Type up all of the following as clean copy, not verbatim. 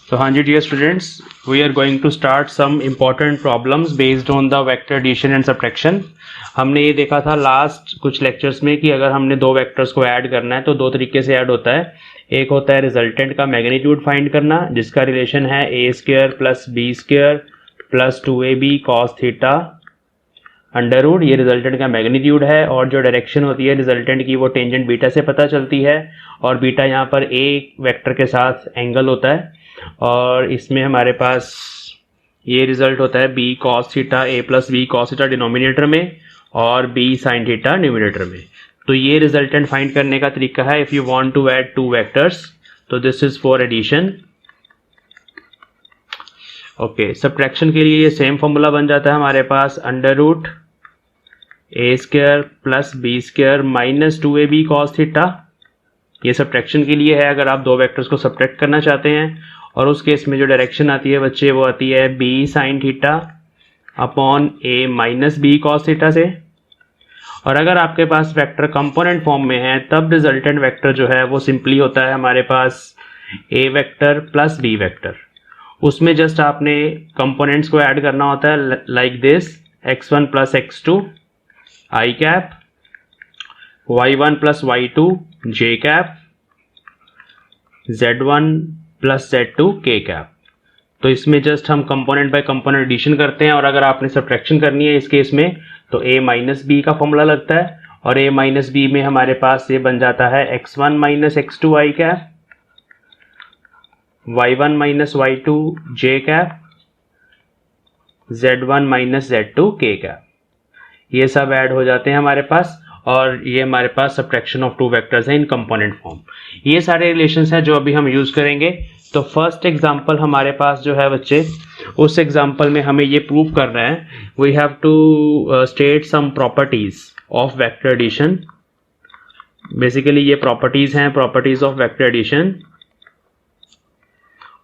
So हाँ जी dear students, we are going to start some important problems based on the vector addition and subtraction. हमने ये देखा था last कुछ lectures में कि अगर हमने दो वेक्टर्स को ऐड करना है तो दो तरीके से ऐड होता है. एक होता है रिजल्टेंट का मैग्नीट्यूड फाइंड करना, जिसका रिलेशन है A square plus B square plus 2ab cos theta under root. ये रिजल्टेंट का मैग्नीट्यूड है और जो डायरेक्शन होती है रिजल्टेंट की वो टेंजेंट बीटा से पता चलती है और बीटा यहाँ पर ए वेक्टर के साथ एंगल होता है और इसमें हमारे पास ये रिजल्ट होता है B cos theta A plus B cos theta denominator में और बी साइन थीटा न्यूमिनेटर में. तो ये रिजल्टेंट फाइंड करने का तरीका है. If you want to add two vectors तो this is for addition. Okay, subtraction के लिए ये सेम फॉर्मूला बन जाता है हमारे पास under root A square plus B square minus 2ab cos theta. ये सब्ट्रैक्शन के लिए है अगर आप दो वेक्टर्स को सब्ट्रैक्ट करना चाहते हैं. और उस केस में जो डायरेक्शन आती है बच्चे वो आती है बी साइन थीटा अपॉन ए माइनस बी कॉस थीटा से. और अगर आपके पास वेक्टर कंपोनेंट फॉर्म में है तब रिजल्टेंट वेक्टर जो है वो सिंपली होता है हमारे पास ए वेक्टर प्लस बी वेक्टर. उसमें जस्ट आपने कंपोनेंट्स को ऐड करना होता है like this x1 plus x2 I cap, y1 plus y2 j cap, z1 plus z2 k cap. तो इसमें जस्ट हम कंपोनेंट बाय कंपोनेंट एडिशन करते हैं और अगर आपने सब्ट्रैक्शन करनी है इस केस में तो a माइनस बी का फॉर्मूला लगता है और a माइनस बी में हमारे पास ये बन जाता है x1 minus x2 I cap, y1 minus y2 j cap, z1 minus z2 k cap. ये सब ऐड हो जाते हैं हमारे पास और ये हमारे पास सब्ट्रैक्शन ऑफ टू वेक्टर्स है इन कंपोनेंट फॉर्म. ये सारे रिलेशंस हैं जो अभी हम यूज करेंगे. तो फर्स्ट एग्जांपल हमारे पास जो है बच्चे, उस एग्जांपल में हमें ये प्रूव करना है we have to state some properties of vector addition. Basically ये प्रॉपर्टीज हैं, प्रॉपर्टीज ऑफ वेक्टर एडिशन.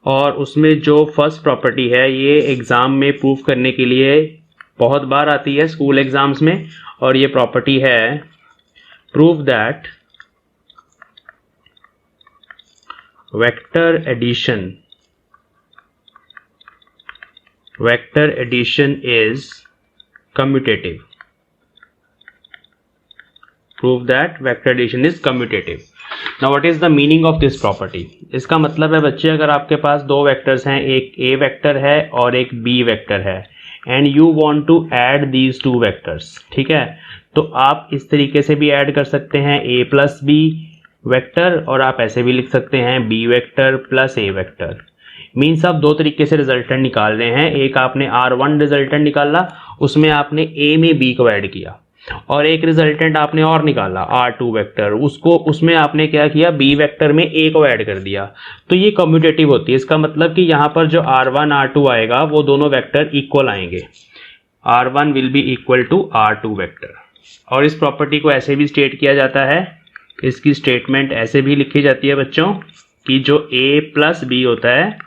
और उसमें जो फर्स्ट प्रॉपर्टी है ये एग्जाम में प्रूव करने के लिए बहुत बार आती है स्कूल एग्जाम्स में और ये प्रॉपर्टी है prove that vector addition is commutative. Prove that vector addition is commutative. Now what is the meaning of this property? इसका मतलब है बच्चे अगर आपके पास दो वेक्टर्स हैं, एक ए वेक्टर है और एक बी वेक्टर है and you want to add these two vectors, ठीक है, तो आप इस तरीके से भी ऐड कर सकते हैं ए प्लस बी वेक्टर और आप ऐसे भी लिख सकते हैं B vector plus A vector. Means आप दो तरीके से रिजल्टेंट निकाल रहे हैं. एक आपने R1 रिजल्टेंट निकाला, उसमें आपने ए में बी को ऐड किया और एक रिजल्टेंट आपने और निकाला R2 वेक्टर, उसमें आपने क्या किया बी वेक्टर में ए को ऐड कर दिया. तो ये कम्यूटेटिव होती है. इसका मतलब कि यहाँ पर जो R1 R2 आएगा वो दोनों वेक्टर इक्वल आएंगे. R1 will be equal to R2 vector. और इस प्रॉपर्टी को ऐसे भी स्टेट किया जाता है, इसकी स्टेटमेंट ऐसे भी लिखी जाती है बच्चों कि जो a प्लस बी होता है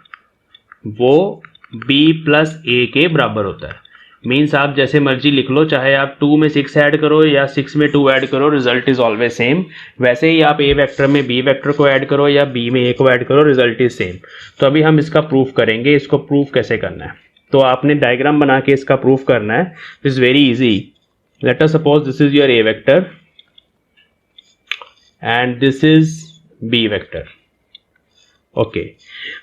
वो b प्लस a के बराबर होता है. मीन्स आप जैसे मर्जी लिख लो, चाहे आप 2 में 6 ऐड करो या 6 में 2 ऐड करो, रिजल्ट इज ऑलवेज सेम. वैसे ही आप a वेक्टर में b वेक्टर को ऐड करो या b में a को ऐड करो, रिजल्ट इज सेम. तो अभी हम इसका प्रूफ करेंगे. इसको प्रूफ कैसे करना है तो आपने डायग्राम बना के इसका प्रूफ करना है. Is very easy. Late us suppose this is your a vector and this is b vector. Okay,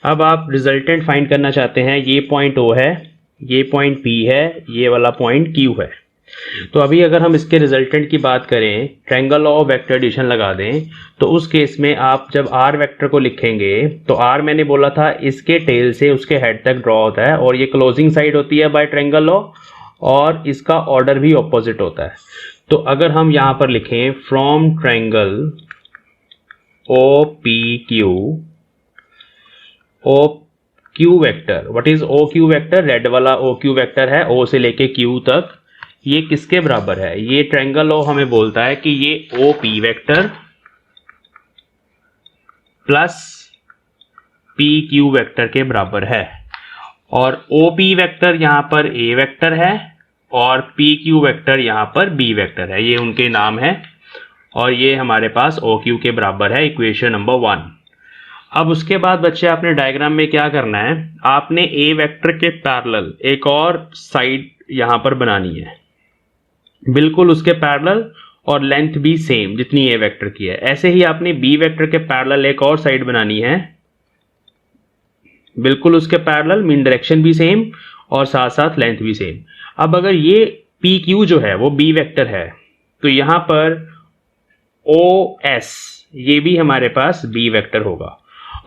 अब आप रिजल्टेंट फाइंड करना चाहते हैं. ये पॉइंट O है, ये पॉइंट P है, ये वाला पॉइंट Q है. तो अभी अगर हम इसके रिजल्टेंट की बात करें, triangle law of vector addition लगा दें तो उस केस में आप जब R वेक्टर को लिखेंगे तो R मैंने बोला था इसके टेल से उसके हेड तक ड्रॉ होता है और ये क्लोजिंग साइड होती है बाय ट्रायंगल लॉ और इसका ऑर्डर भी ऑपोजिट होता है. तो अगर हम यहाँ पर लिखें from triangle OPQ, OQ vector, what is OQ vector? Red वाला OQ वेक्टर है O से लेके Q तक. ये किसके बराबर है? ये ट्रायंगल लॉ हमें बोलता है कि ये OP vector plus PQ vector के बराबर है. और OP वेक्टर यहां पर A वेक्टर है और PQ वेक्टर यहां पर B वेक्टर है. ये उनके नाम है और ये हमारे पास OQ के बराबर है. Equation number 1. अब उसके बाद बच्चे आपने डायग्राम में क्या करना है, आपने ए वेक्टर के पैरेलल एक और साइड यहां पर बनानी है, बिल्कुल उसके पैरेलल और लेंथ भी सेम जितनी ए वेक्टर की है। ऐसे ही आपने बी वेक्टर के पैरेलल एक और साइड बनानी है, बिल्कुल उसके पैरेलल, मीन डायरेक्शन भी सेम और साथ साथ लेंथ भी सेम। अब अगर ये पी क्यू जो है वो बी वेक्टर है तो यहां पर ओ एस ये भी हमारे पास बी वेक्टर होगा,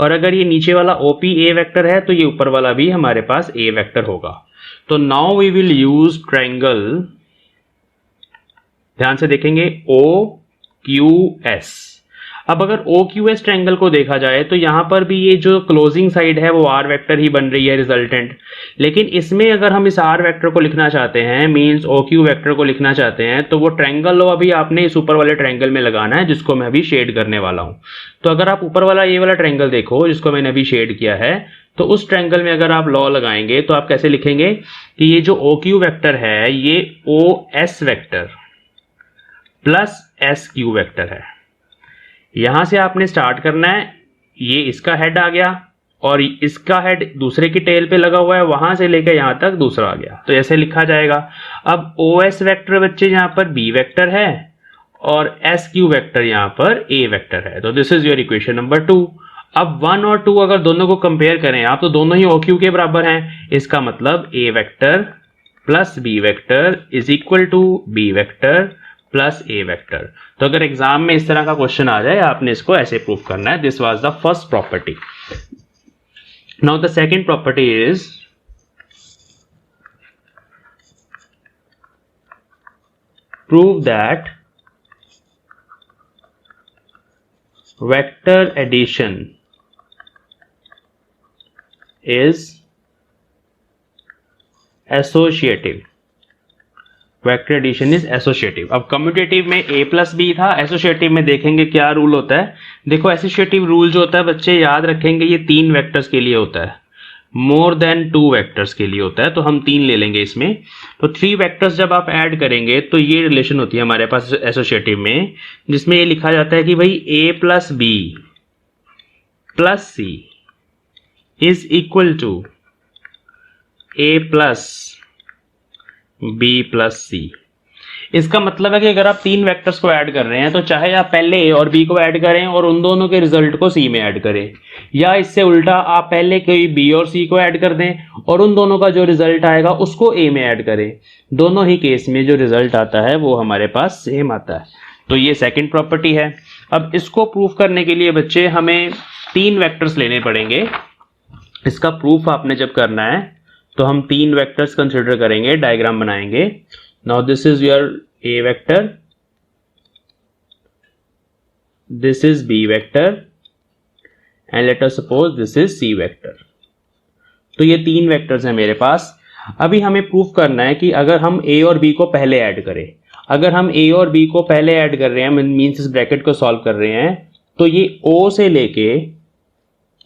और अगर ये नीचे वाला ओपी ए वेक्टर है तो ये ऊपर वाला भी हमारे पास ए वेक्टर होगा। तो now we will use triangle, ध्यान से देखेंगे, ओ क्यू एस। अब अगर ओ क्यू एस ट्रायंगल को देखा जाए तो यहां पर भी ये जो क्लोजिंग साइड है वो आर वेक्टर ही बन रही है रिजल्टेंट, लेकिन इसमें अगर हम इस आर वेक्टर को लिखना चाहते हैं, मींस ओ क्यू वेक्टर को लिखना चाहते हैं, तो वो ट्रायंगल लो अभी आपने इस ऊपर वाले ट्रायंगल में लगाना है जिसको मैं अभी शेड करने वाला हूं। तो अगर आप ऊपर वाला ये वाला ट्रायंगल देखो जिसको मैंने अभी शेड किया है, तो उस ट्रायंगल में अगर आप लॉ लगाएंगे तो आप कैसे लिखेंगे कि ये जो ओ क्यू वेक्टर है ये O S vector plus S Q vector है। यहां से आपने स्टार्ट करना है, ये इसका हेड आ गया और इसका हेड दूसरे की टेल पे लगा हुआ है, वहां से लेकर यहां तक दूसरा आ गया, तो ऐसे लिखा जाएगा। अब ओ एस वेक्टर बच्चे यहां पर बी वेक्टर है और एस क्यू वेक्टर यहां पर ए वेक्टर है, तो this is your equation number 2। अब 1 और 2 अगर दोनों को कंपेयर करें आप तो दोनों ही ओ क्यू के बराबर हैं, इसका मतलब A vector plus B vector is equal to B vector plus A vector. तो अगर एग्जाम में इस तरह का क्वेश्चन आ जाए आपने इसको ऐसे प्रूव करना है। This was the first property. Now the second property is prove that vector addition is associative. Vector addition is associative. अब कम्यूटेटिव में a प्लस बी था, एसोसिएटिव में देखेंगे क्या रूल होता है। देखो एसोसिएटिव रूल जो होता है बच्चे याद रखेंगे ये 3 वेक्टर्स के लिए होता है, मोर देन 2 वेक्टर्स के लिए होता है, तो हम 3 ले लेंगे इसमें। तो 3 वेक्टर्स जब आप ऐड करेंगे तो ये रिलेशन होती है हमारे पास एसोसिएटिव में, जिसमें ये लिखा जाता है कि भाई a plus B plus C is equal to a plus B plus C. इसका मतलब है कि अगर आप 3 वेक्टर्स को ऐड कर रहे हैं तो चाहे आप पहले ए और बी को ऐड करें और उन दोनों के रिजल्ट को सी में ऐड करें, या इससे उल्टा आप पहले कोई बी और सी को ऐड कर दें और उन दोनों का जो रिजल्ट आएगा उसको ए में ऐड करें, दोनों ही केस में जो रिजल्ट आता है वो हमारे पास सेम आता है। तो ये सेकंड प्रॉपर्टी है। अब इसको प्रूफ करने के लिए बच्चे हमें 3 वेक्टर्स लेने पड़ेंगे। इसका प्रूफ आपने जब करना है तो हम 3 वेक्टर्स कंसिडर करेंगे, डायग्राम बनाएंगे। Now this is your A vector, this is B vector and let us suppose this is C vector. तो ये 3 वेक्टर्स हैं मेरे पास। अभी हमें प्रूफ करना है कि अगर हम ए और बी को पहले ऐड करें, अगर हम ए और बी को पहले ऐड कर रहे हैं, मीन्स इस ब्रैकेट को सॉल्व कर रहे हैं, तो ये ओ से लेके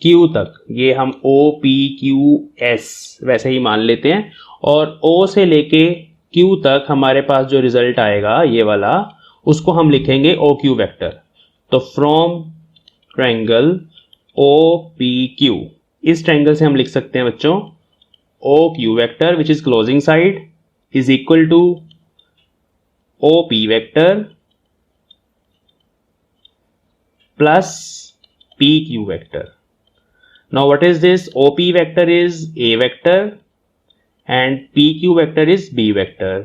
Q तक, ये हम O P Q S वैसे ही मान लेते हैं, और O से लेके Q तक हमारे पास जो रिजल्ट आएगा ये वाला, उसको हम लिखेंगे OQ वेक्टर। तो फ्रॉम ट्रायंगल OPQ, इस ट्रायंगल से हम लिख सकते हैं बच्चों OQ vector which is closing side is equal to OP vector plus PQ vector. Now what is this? OP vector is A vector and PQ vector is B vector.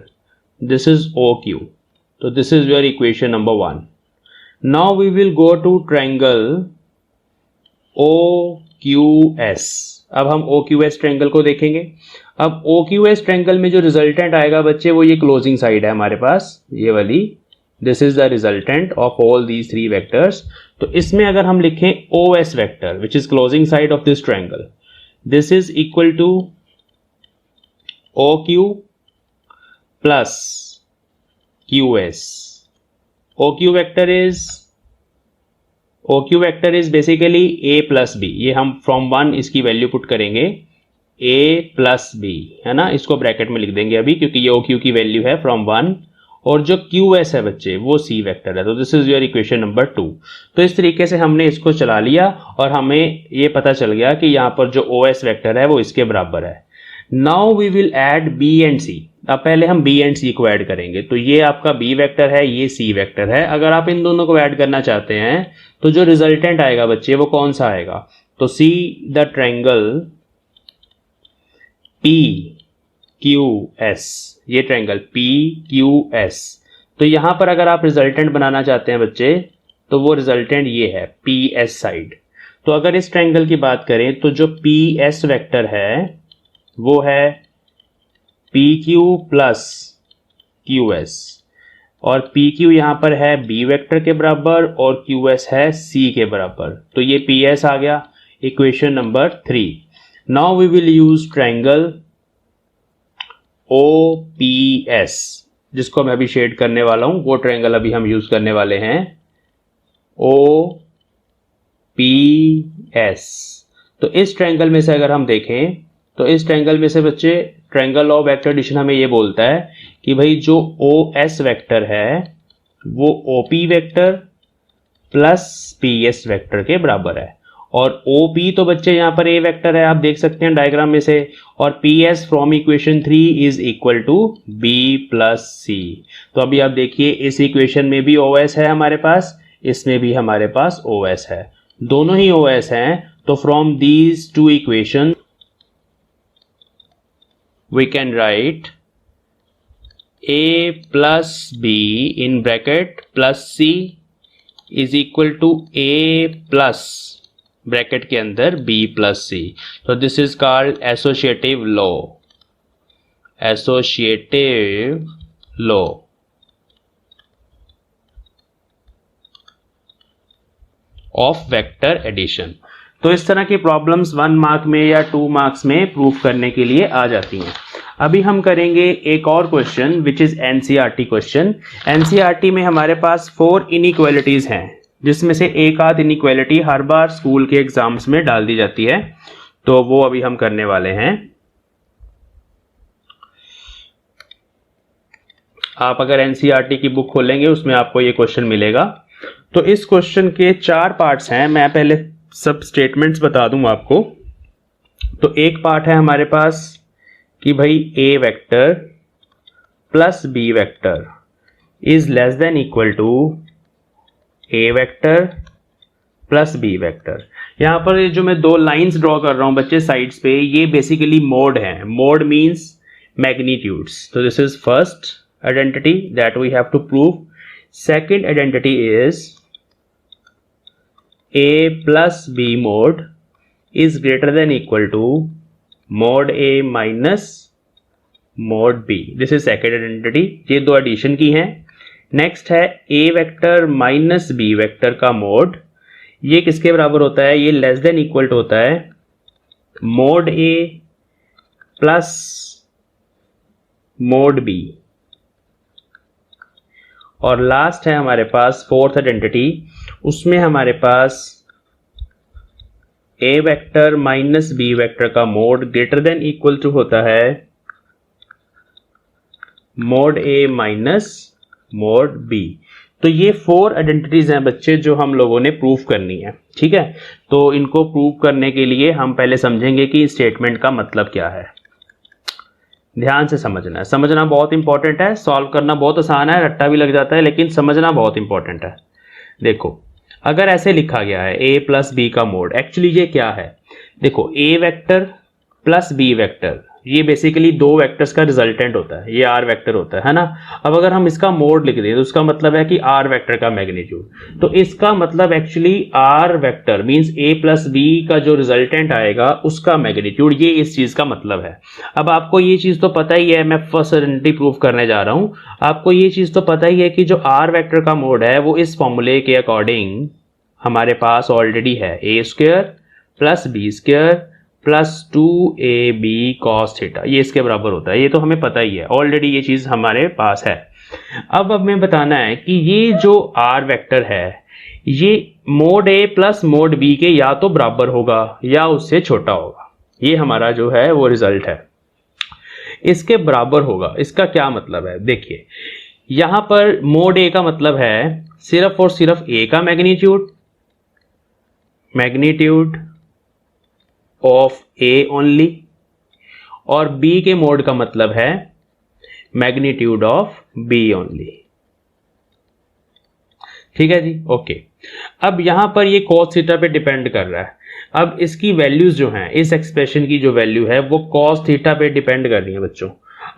This is OQ. So this is your equation number 1. Now we will go to triangle OQS. अब हम OQS triangle को देखेंगे। अब OQS triangle में जो resultant आएगा बच्चे वो ये क्लोजिंग साइड है हमारे पास, ये वाली। This is the resultant of all these 3 vectors. तो इसमें अगर हम लिखें OS vector which is closing side of this triangle, this is equal to OQ plus QS। OQ vector is basically A plus B. ये हम from 1 इसकी value put करेंगे A plus B, है ना, इसको ब्रैकेट में लिख देंगे अभी क्योंकि ये OQ की वैल्यू है फ्रॉम 1 और जो QS है बच्चे वो C वेक्टर है। तो this is your equation number 2। तो इस तरीके से हमने इसको चला लिया और हमें ये पता चल गया कि यहाँ पर जो OS वेक्टर है वो इसके बराबर है। Now we will add B and C। अब पहले हम B एंड C को ऐड करेंगे। तो ये आपका B वेक्टर है, ये C वेक्टर है। अगर आप इन दोनों को ऐड करना चाहते हैं तो जो रिजल्टेंट आएगा बच्चे वो कौन सा आएगा? तो सी द ट्रायंगल PQS, ये ट्रायंगल PQS। तो यहां पर अगर आप रिजल्टेंट बनाना चाहते हैं बच्चे तो वो रिजल्टेंट ये है PS साइड। तो अगर इस ट्रायंगल की बात करें तो जो PS वेक्टर है वो है PQ प्लस QS, और PQ यहां पर है B वेक्टर के बराबर और QS है C के बराबर। तो ये PS आ गया, equation number 3। Now we will use triangle OPS, जिसको मैं अभी शेड करने वाला हूं। वो ट्रायंगल अभी हम यूज करने वाले हैं OPS। तो इस ट्रायंगल में से अगर हम देखें तो इस ट्रायंगल में से बच्चे ट्रायंगल ऑफ वेक्टर एडिशन हमें ये बोलता है कि भाई जो OS वेक्टर है वो OP vector plus PS vector के बराबर है, और OP तो बच्चे यहाँ पर A वेक्टर है, आप देख सकते हैं डायग्राम में से, और PS from equation 3 is equal to B plus C। तो अभी आप देखिए इस इक्वेशन में भी OS है हमारे पास, इसमें भी हमारे पास OS है, दोनों ही OS हैं। तो from these two equation we can write A plus B in bracket plus C is equal to A plus bracket के अंदर B plus C। तो this is called associative law, associative law of vector addition. तो इस तरह की problems 1 mark में या 2 marks में प्रूफ करने के लिए आ जाती हैं। अभी हम करेंगे एक और question which is NCERT question. NCERT में हमारे पास 4 इनइक्वालिटीज हैं, जिसमें से एक आध इनइक्वालिटी हर बार स्कूल के एग्जाम्स में डाल दी जाती है। तो वो अभी हम करने वाले हैं। आप अगर एनसीईआरटी की बुक खोलेंगे उसमें आपको ये क्वेश्चन मिलेगा। तो इस क्वेश्चन के 4 पार्ट्स हैं, मैं पहले सब स्टेटमेंट्स बता दूं आपको। तो एक पार्ट है हमारे पास कि भाई A vector plus B vector is less than equal to A vector plus B vector. यहां पर ये जो मैं 2 लाइंस ड्रॉ कर रहा हूं बच्चे साइड्स पे, ये बेसिकली मोड है। Mode means magnitudes. तो this is first identity that we have to prove. Second identity is A plus B mod is greater than equal to mod A minus mod B. This is second identity। ये 2 addition की हैं। Next है A vector minus B vector का mode, ये किसके बराबर होता है? ये लेस देन इक्वल टू होता है mod A plus mod B। और लास्ट है हमारे पास फोर्थ आइडेंटिटी, उसमें हमारे पास A vector minus B vector का mode greater than equal to होता है mode A minus mode B। तो ये 4 आइडेंटिटीज हैं बच्चे जो हम लोगों ने प्रूफ करनी है। ठीक है, तो इनको प्रूफ करने के लिए हम पहले समझेंगे कि स्टेटमेंट का मतलब क्या है। ध्यान से समझना है, समझना बहुत इंपॉर्टेंट है। सॉल्व करना बहुत आसान है, रट्टा भी लग जाता है, लेकिन समझना बहुत इंपॉर्टेंट है। देखो, अगर ऐसे लिखा गया है A प्लस B का मोड, एक्चुअली ये क्या है? देखो, A vector plus B vector, ये बेसिकली 2 वेक्टर्स का रिजल्टेंट होता है, ये R वेक्टर होता है ना। अब अगर हम इसका मोड लिख दें तो उसका मतलब है कि R वेक्टर का मैग्नीट्यूड। तो इसका मतलब actually R vector means A plus B का जो रिजल्टेंट आएगा उसका मैग्नीट्यूड, ये इस चीज का मतलब है। अब आपको ये चीज तो पता ही है, मैं फर्स्ट आइडेंटिटी प्रूफ करने जा रहा हूं, आपको ये चीज तो पता ही है कि जो R वेक्टर का मोड है वो इस फॉर्मूले के अकॉर्डिंग हमारे पास ऑलरेडी है A square plus B square plus 2AB cos theta, ये इसके बराबर होता है। ये तो हमें पता ही है, ऑलरेडी ये चीज हमारे पास है। अब हमें बताना है कि ये जो R वेक्टर है ये mode A plus mode B के या तो बराबर होगा या उससे छोटा होगा। ये हमारा जो है वो रिजल्ट है, इसके बराबर होगा। इसका क्या मतलब है? देखिए, यहां पर मोड ए का मतलब है सिर्फ और सिर्फ ए का मैग्नीट्यूड ऑफ ए ओनली, और बी के मोड का मतलब है मैग्नीट्यूड ऑफ बी ओनली। ठीक है जी, ओके। अब यहां पर ये cos थीटा पे डिपेंड कर रहा है। अब इसकी वैल्यूज जो हैं, इस एक्सप्रेशन की जो वैल्यू है वो cos थीटा पे डिपेंड कर रही है बच्चों।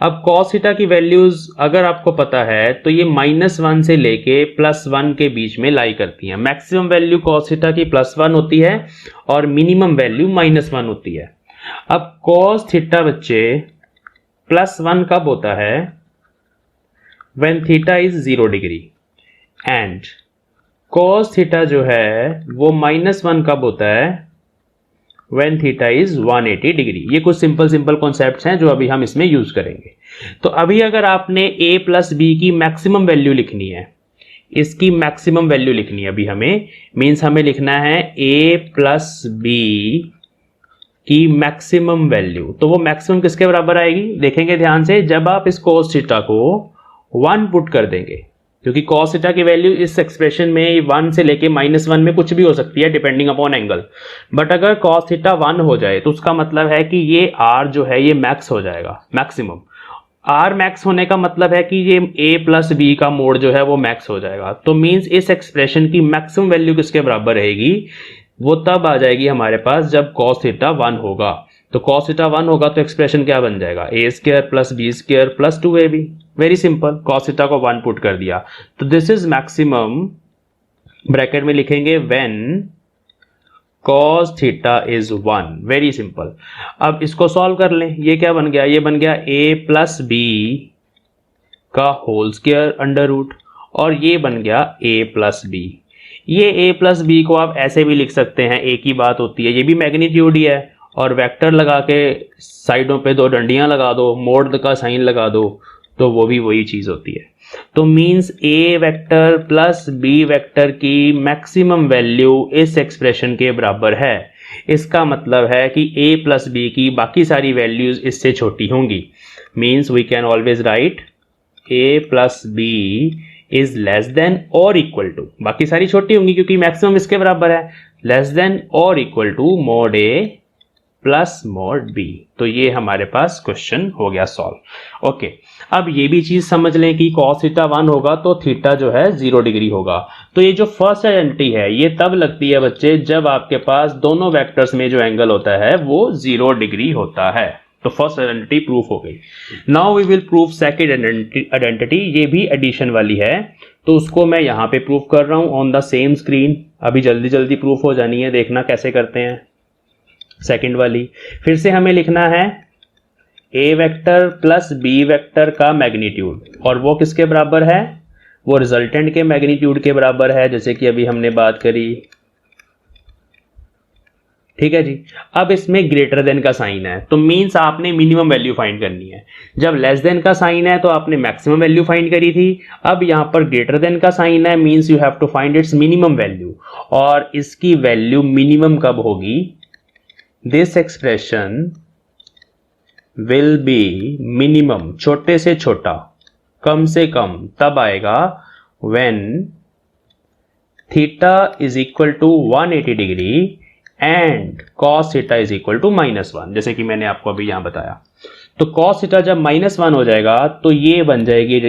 अब cos थीटा की वैल्यूज अगर आपको पता है तो ये -1 से लेके +1 के बीच में लाई करती हैं। मैक्सिमम वैल्यू cos थीटा की +1 होती है और मिनिमम वैल्यू -1 होती है। अब cos थीटा बच्चे +1 कब होता है? When theta is 0 degree, and cos theta जो है वो -1 कब होता है? When theta is 180 degree. ये कुछ सिंपल कॉन्सेप्ट्स हैं जो अभी हम इसमें यूज करेंगे। तो अभी अगर आपने a प्लस बी की मैक्सिमम वैल्यू लिखनी है, इसकी मैक्सिमम वैल्यू लिखनी है अभी हमें, मीन्स हमें लिखना है a प्लस बी की मैक्सिमम वैल्यू। तो वो मैक्सिमम किसके बराबर आएगी? देखेंगे ध्यान से, जब आप इस cos थीटा को 1 पुट कर देंगे, क्योंकि cos थीटा की वैल्यू इस एक्सप्रेशन में 1 से लेके -1 में कुछ भी हो सकती है डिपेंडिंग अपॉन एंगल। बट अगर cos थीटा 1 हो जाए तो उसका मतलब है कि ये r जो है ये मैक्स हो जाएगा, मैक्सिमम। r मैक्स होने का मतलब है कि ये a प्लस बी का मोड जो है वो मैक्स हो जाएगा। तो मीन्स इस एक्सप्रेशन की मैक्सिमम वैल्यू किसके बराबर रहेगी? वो तब आ जाएगी हमारे पास जब cos थीटा 1 होगा। तो cos थीटा 1 होगा तो एक्सप्रेशन क्या बन जाएगा? a² plus b² plus 2ab। Very simple, cos theta को 1 पुट कर दिया। तो दिस इज मैक्सिमम, ब्रैकेट में लिखेंगे when cos theta is 1। Very simple. अब इसको सॉल्व कर लें। ये क्या बन गया? ये बन गया a प्लस बी का होल स्क्वायर अंडर रूट, और ये बन गया a प्लस बी। ये a प्लस बी को आप ऐसे भी लिख सकते हैं, एक ही बात होती है, ये भी मैग्नीट्यूड ही है, और वेक्टर लगा के साइडों पे 2 डंडियां लगा दो, मोड का साइन लगा दो, तो वो भी वही चीज होती है। तो means a vector plus b vector की मैक्सिमम वैल्यू इस एक्सप्रेशन के बराबर है। इसका मतलब है कि a प्लस बी की बाकी सारी वैल्यूज इससे छोटी होंगी। Means we can always write a plus B is less than और इक्वल टू, बाकी सारी छोटी होंगी क्योंकि मैक्सिमम इसके बराबर है, लेस देन और equal to mode a plus mod B. तो ये हमारे पास क्वेश्चन हो गया सॉल्व। ओके, अब ये भी चीज समझ लें कि cos थीटा 1 होगा तो थीटा जो है 0 डिग्री होगा। तो ये जो फर्स्ट आइडेंटिटी है ये तब लगती है बच्चे जब आपके पास दोनों वेक्टर्स में जो एंगल होता है वो 0 डिग्री होता है। तो फर्स्ट आइडेंटिटी प्रूफ हो गई। Now we will prove second identity. ये भी एडिशन वाली है, तो उसको मैं यहां पे प्रूफ कर रहा हूं ऑन द सेम स्क्रीन। अभी जल्दी जल्दी प्रूफ हो जानी है, देखना कैसे करते हैं। सेकंड वाली फिर से हमें लिखना है a vector plus b vector का मैग्नीट्यूड, और वो किसके बराबर है? वो रिजल्टेंट के मैग्नीट्यूड के बराबर है, जैसे कि अभी हमने बात करी। ठीक है जी। अब इसमें ग्रेटर देन का साइन है, तो मींस आपने मिनिमम वैल्यू फाइंड करनी है। जब लेस देन का साइन है तो आपने मैक्सिमम वैल्यू फाइंड करी थी। अब यहां पर ग्रेटर देन का साइन है, means you have to find its minimum value, और इसकी वैल्यू मिनिमम कब होगी? This expression will be minimum, छोटे से छोटा, कम से कम, तब आएगा when theta is equal to 180 degree and cos theta is equal to -1, जैसे कि मैंने आपको अभी यहां बताया। तो cos थीटा जब -1 हो जाएगा तो ये बन जाएगी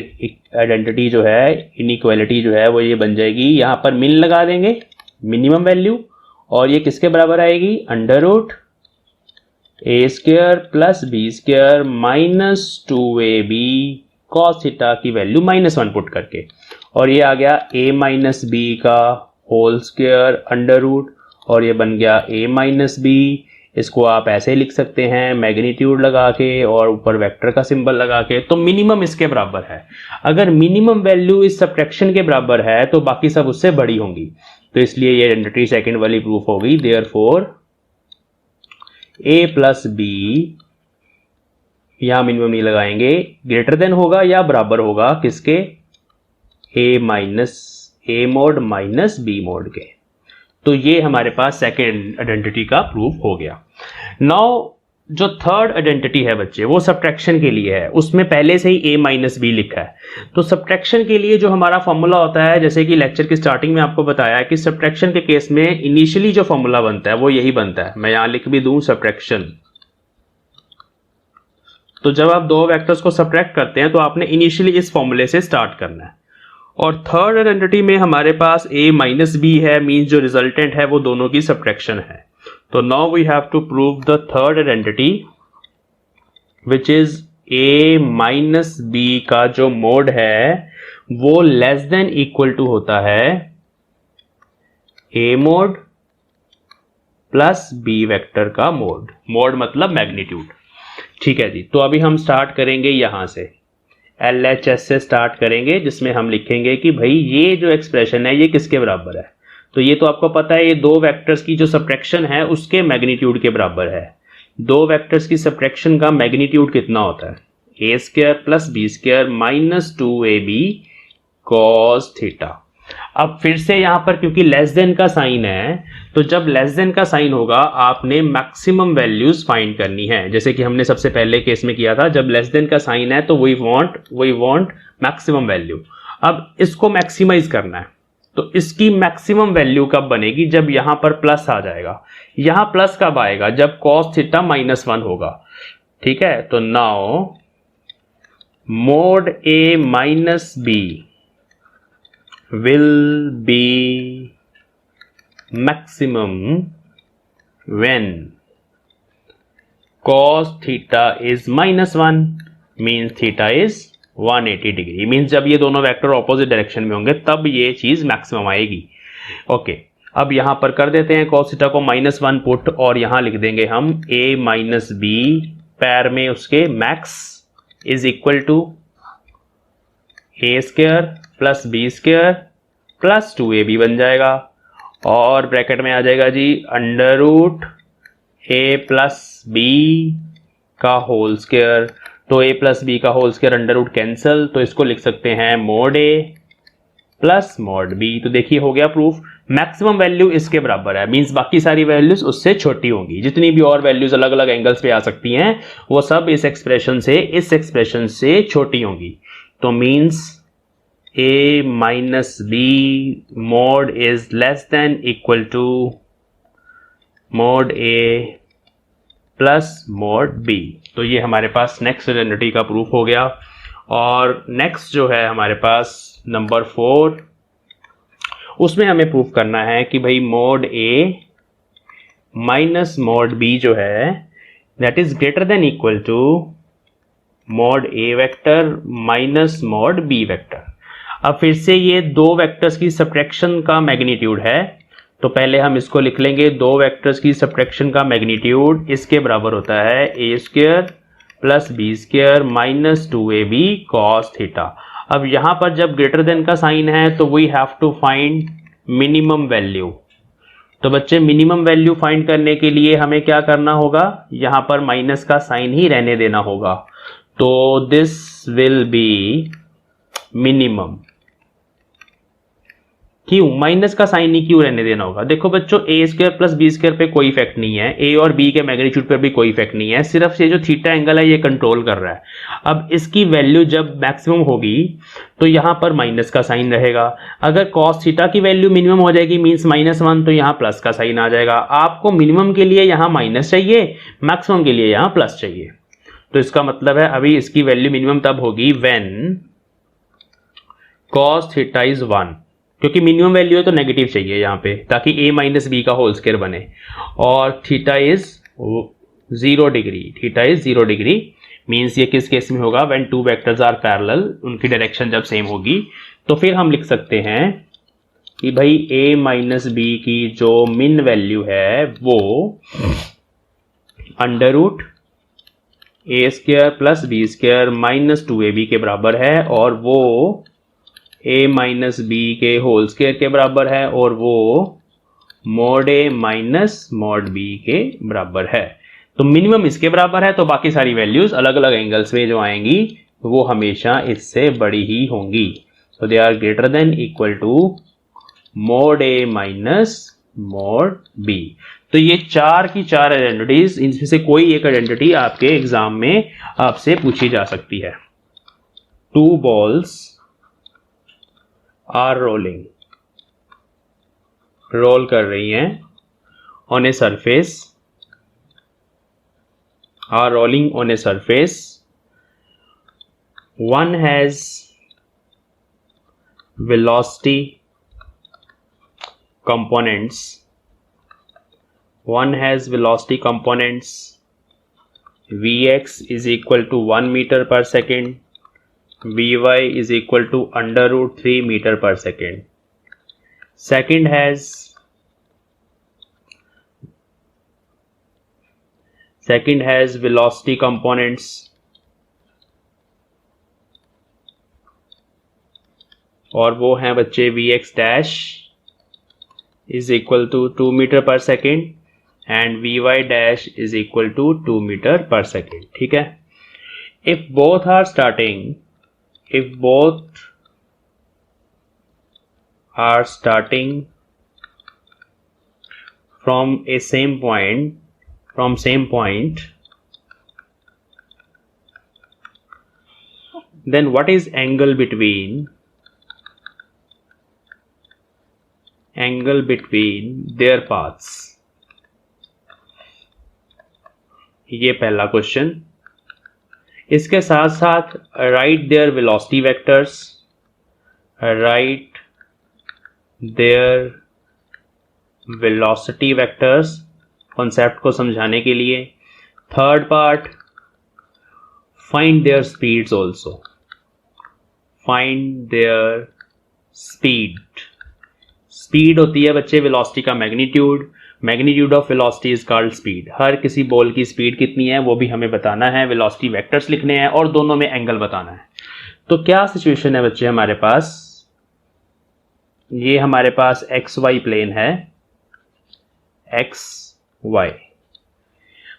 आइडेंटिटी जो है, इनइक्वालिटी जो है वो ये बन जाएगी। यहां पर मिन लगा देंगे मिनिमम वैल्यू, और ये किसके बराबर आएगी? Under root a² plus b² minus 2ab cos theta की वैल्यू -1 पुट करके, और ये आ गया a माइनस बी का होल स्क्वायर अंडर रूट, और ये बन गया a माइनस बी। इसको आप ऐसे लिख सकते हैं मैग्नीट्यूड लगा के और ऊपर वेक्टर का सिंबल लगा के। तो मिनिमम इसके बराबर है। अगर मिनिमम वैल्यू इस सब्ट्रैक्शन के बराबर है तो बाकी सब उससे बड़ी होंगी, तो इसलिए ये आइडेंटिटी सेकंड वाली प्रूफ हो गई। देयरफॉर a प्लस बी, यहां मिनिमम नहीं लगाएंगे, ग्रेटर देन होगा या बराबर होगा किसके? a mode minus b mode के। तो ये हमारे पास सेकेंड आइडेंटिटी का प्रूफ हो गया। नाउ जो थर्ड आइडेंटिटी है बच्चे वो सब्ट्रैक्शन के लिए है, उसमें पहले से ही a माइनस बी लिखा है। तो सब्ट्रैक्शन के लिए जो हमारा फॉर्मूला होता है, जैसे कि लेक्चर की स्टार्टिंग में आपको बताया कि सब्ट्रैक्शन के केस में इनिशियली जो फॉर्मूला बनता है वो यही बनता है। मैं यहां लिख भी दूं सब्ट्रैक्शन। तो जब आप दो वेक्टर्स को सब्ट्रैक्ट करते हैं तो आपने इनिशियली इस फॉर्मूले से स्टार्ट करना है। और थर्ड आइडेंटिटी में हमारे पास a माइनस बी है, मींस जो रिजल्टेंट है वो दोनों की सब्ट्रैक्शन है। तो now we have to prove the third identity which is a minus B का जो मोड है वो लेस देन इक्वल टू होता है a mode plus b vector का मोड। मोड मतलब मैग्नीट्यूड। ठीक है जी, तो अभी हम स्टार्ट करेंगे यहां से LHS से स्टार्ट करेंगे, जिसमें हम लिखेंगे कि भाई ये जो एक्सप्रेशन है ये किसके बराबर है। तो ये तो आपको पता है, ये दो वेक्टर्स की जो सब्ट्रैक्शन है उसके मैग्नीट्यूड के बराबर है। दो वेक्टर्स की सब्ट्रैक्शन का मैग्नीट्यूड कितना होता है? a square plus B square minus 2ab cos theta. अब फिर से यहां पर क्योंकि लेस देन का साइन है, तो जब लेस देन का साइन होगा आपने मैक्सिमम वैल्यूज फाइंड करनी है, जैसे कि हमने सबसे पहले केस में किया था। जब लेस देन का साइन है तो वी वांट मैक्सिमम वैल्यू। अब इसको मैक्सिमाइज करना है, तो इसकी मैक्सिमम वैल्यू कब बनेगी? जब यहां पर प्लस आ जाएगा। यहां प्लस कब आएगा? जब cos थीटा -1 होगा। ठीक है, तो now mod a minus B will be maximum when cos theta is -1 means theta is 180 degree. Means जब ये दोनों वेक्टर ऑपोजिट डायरेक्शन में होंगे तब ये चीज मैक्सिमम आएगी। ओके, अब यहां पर कर देते हैं cos थीटा को -1 पुट, और यहां लिख देंगे हम a माइनस बी पैर में उसके max is equal to a square plus B square plus 2ab बन जाएगा, और ब्रैकेट में आ जाएगा जी under root a plus B का होल स्क्वायर। तो a प्लस बी का whole square under root cancel, तो इसको लिख सकते हैं mode a plus mode b। तो देखिए हो गया प्रूफ। मैक्सिमम वैल्यू इसके बराबर है, मींस बाकी सारी वैल्यूज उससे छोटी होंगी। जितनी भी और वैल्यूज अलग अलग एंगल्स पे आ सकती हैं वो सब इस एक्सप्रेशन से छोटी होंगी। तो means a minus B mod is less than equal to mode a plus mode b। तो ये हमारे पास नेक्स्ट आइडेंटिटी का प्रूफ हो गया। और नेक्स्ट जो है हमारे पास नंबर 4, उसमें हमें प्रूफ करना है कि भाई mod a minus mode b जो है that is greater than equal to mode a vector minus mode b vector. अब फिर से ये दो वेक्टर्स की सब्ट्रैक्शन का मैग्नीट्यूड है, तो पहले हम इसको लिख लेंगे। दो वेक्टर्स की सब्ट्रैक्शन का मैग्नीट्यूड इसके बराबर होता है a square plus B square minus 2ab cos theta. अब यहां पर जब ग्रेटर देन का साइन है तो we have to find minimum value. तो बच्चे मिनिमम वैल्यू फाइंड करने के लिए हमें क्या करना होगा? यहां पर माइनस का साइन ही रहने देना होगा। तो दिस विल बी मिनिमम। क्यों माइनस का साइन ही क्यों रहने देना होगा? देखो बच्चों, a square plus B square पे कोई इफेक्ट नहीं है, a और b के मैग्नीट्यूड पे भी कोई इफेक्ट नहीं है, सिर्फ ये जो थीटा एंगल है ये कंट्रोल कर रहा है। अब इसकी वैल्यू जब मैक्सिमम होगी तो यहां पर माइनस का साइन रहेगा। अगर cos थीटा की वैल्यू मिनिमम हो जाएगी मींस -1, तो यहां प्लस का साइन आ जाएगा। आपको मिनिमम के लिए यहां माइनस चाहिए, मैक्सिमम के लिए यहां प्लस चाहिए। तो इसका मतलब है अभी इसकी वैल्यू मिनिमम तब होगी व्हेन cos थीटा इज 1, क्योंकि मिनिमम वैल्यू है तो नेगेटिव चाहिए यहाँ पे, ताकि a माइनस बी का होल स्क्वायर बने। और theta is 0 degree. Theta is 0 degree means ये किस केस में होगा? When two vectors are parallel, उनकी डायरेक्शन जब सेम होगी। तो फिर हम लिख सकते हैं कि भाई a माइनस बी की जो मिन वैल्यू है वो under root a square plus B square minus 2ab के बराबर है, और वो a माइनस बी के होल स्क्वायर के बराबर है, और वो mod a minus mode b के बराबर है। तो मिनिमम इसके बराबर है, तो बाकी सारी वैल्यूज अलग अलग एंगल्स में जो आएंगी वो हमेशा इससे बड़ी ही होंगी। So they are greater than equal to mode a minus mode B. तो ये चार की चार आइडेंटिटीज, इनमें से कोई एक आइडेंटिटी आपके एग्जाम में आपसे पूछी जा सकती है। Two balls are rolling, roll कर रही हैं on a surface, are rolling on a surface, one has velocity components, one has velocity components Vx is equal to 1 meter per second, Vy is equal to under root 3 meter per second. Second has velocity components और वो हैं बच्चे Vx dash is equal to 2 meter पर second and Vy dash is equal to 2 meter पर second. ठीक है, if both are starting from same point then what is angle between their paths? ये पहला क्वेश्चन। इसके साथ साथ write their velocity vectors, concept को समझाने के लिए। Third part, find their speeds also, find their speed होती है बच्चे वेलोसिटी का magnitude of velocity is called speed. हर किसी बॉल की स्पीड कितनी है वो भी हमें बताना है, वेलोसिटी वेक्टर्स लिखने हैं और दोनों में एंगल बताना है। तो क्या सिचुएशन है बच्चे हमारे पास, ये हमारे पास एक्स वाई प्लेन है, एक्स वाई।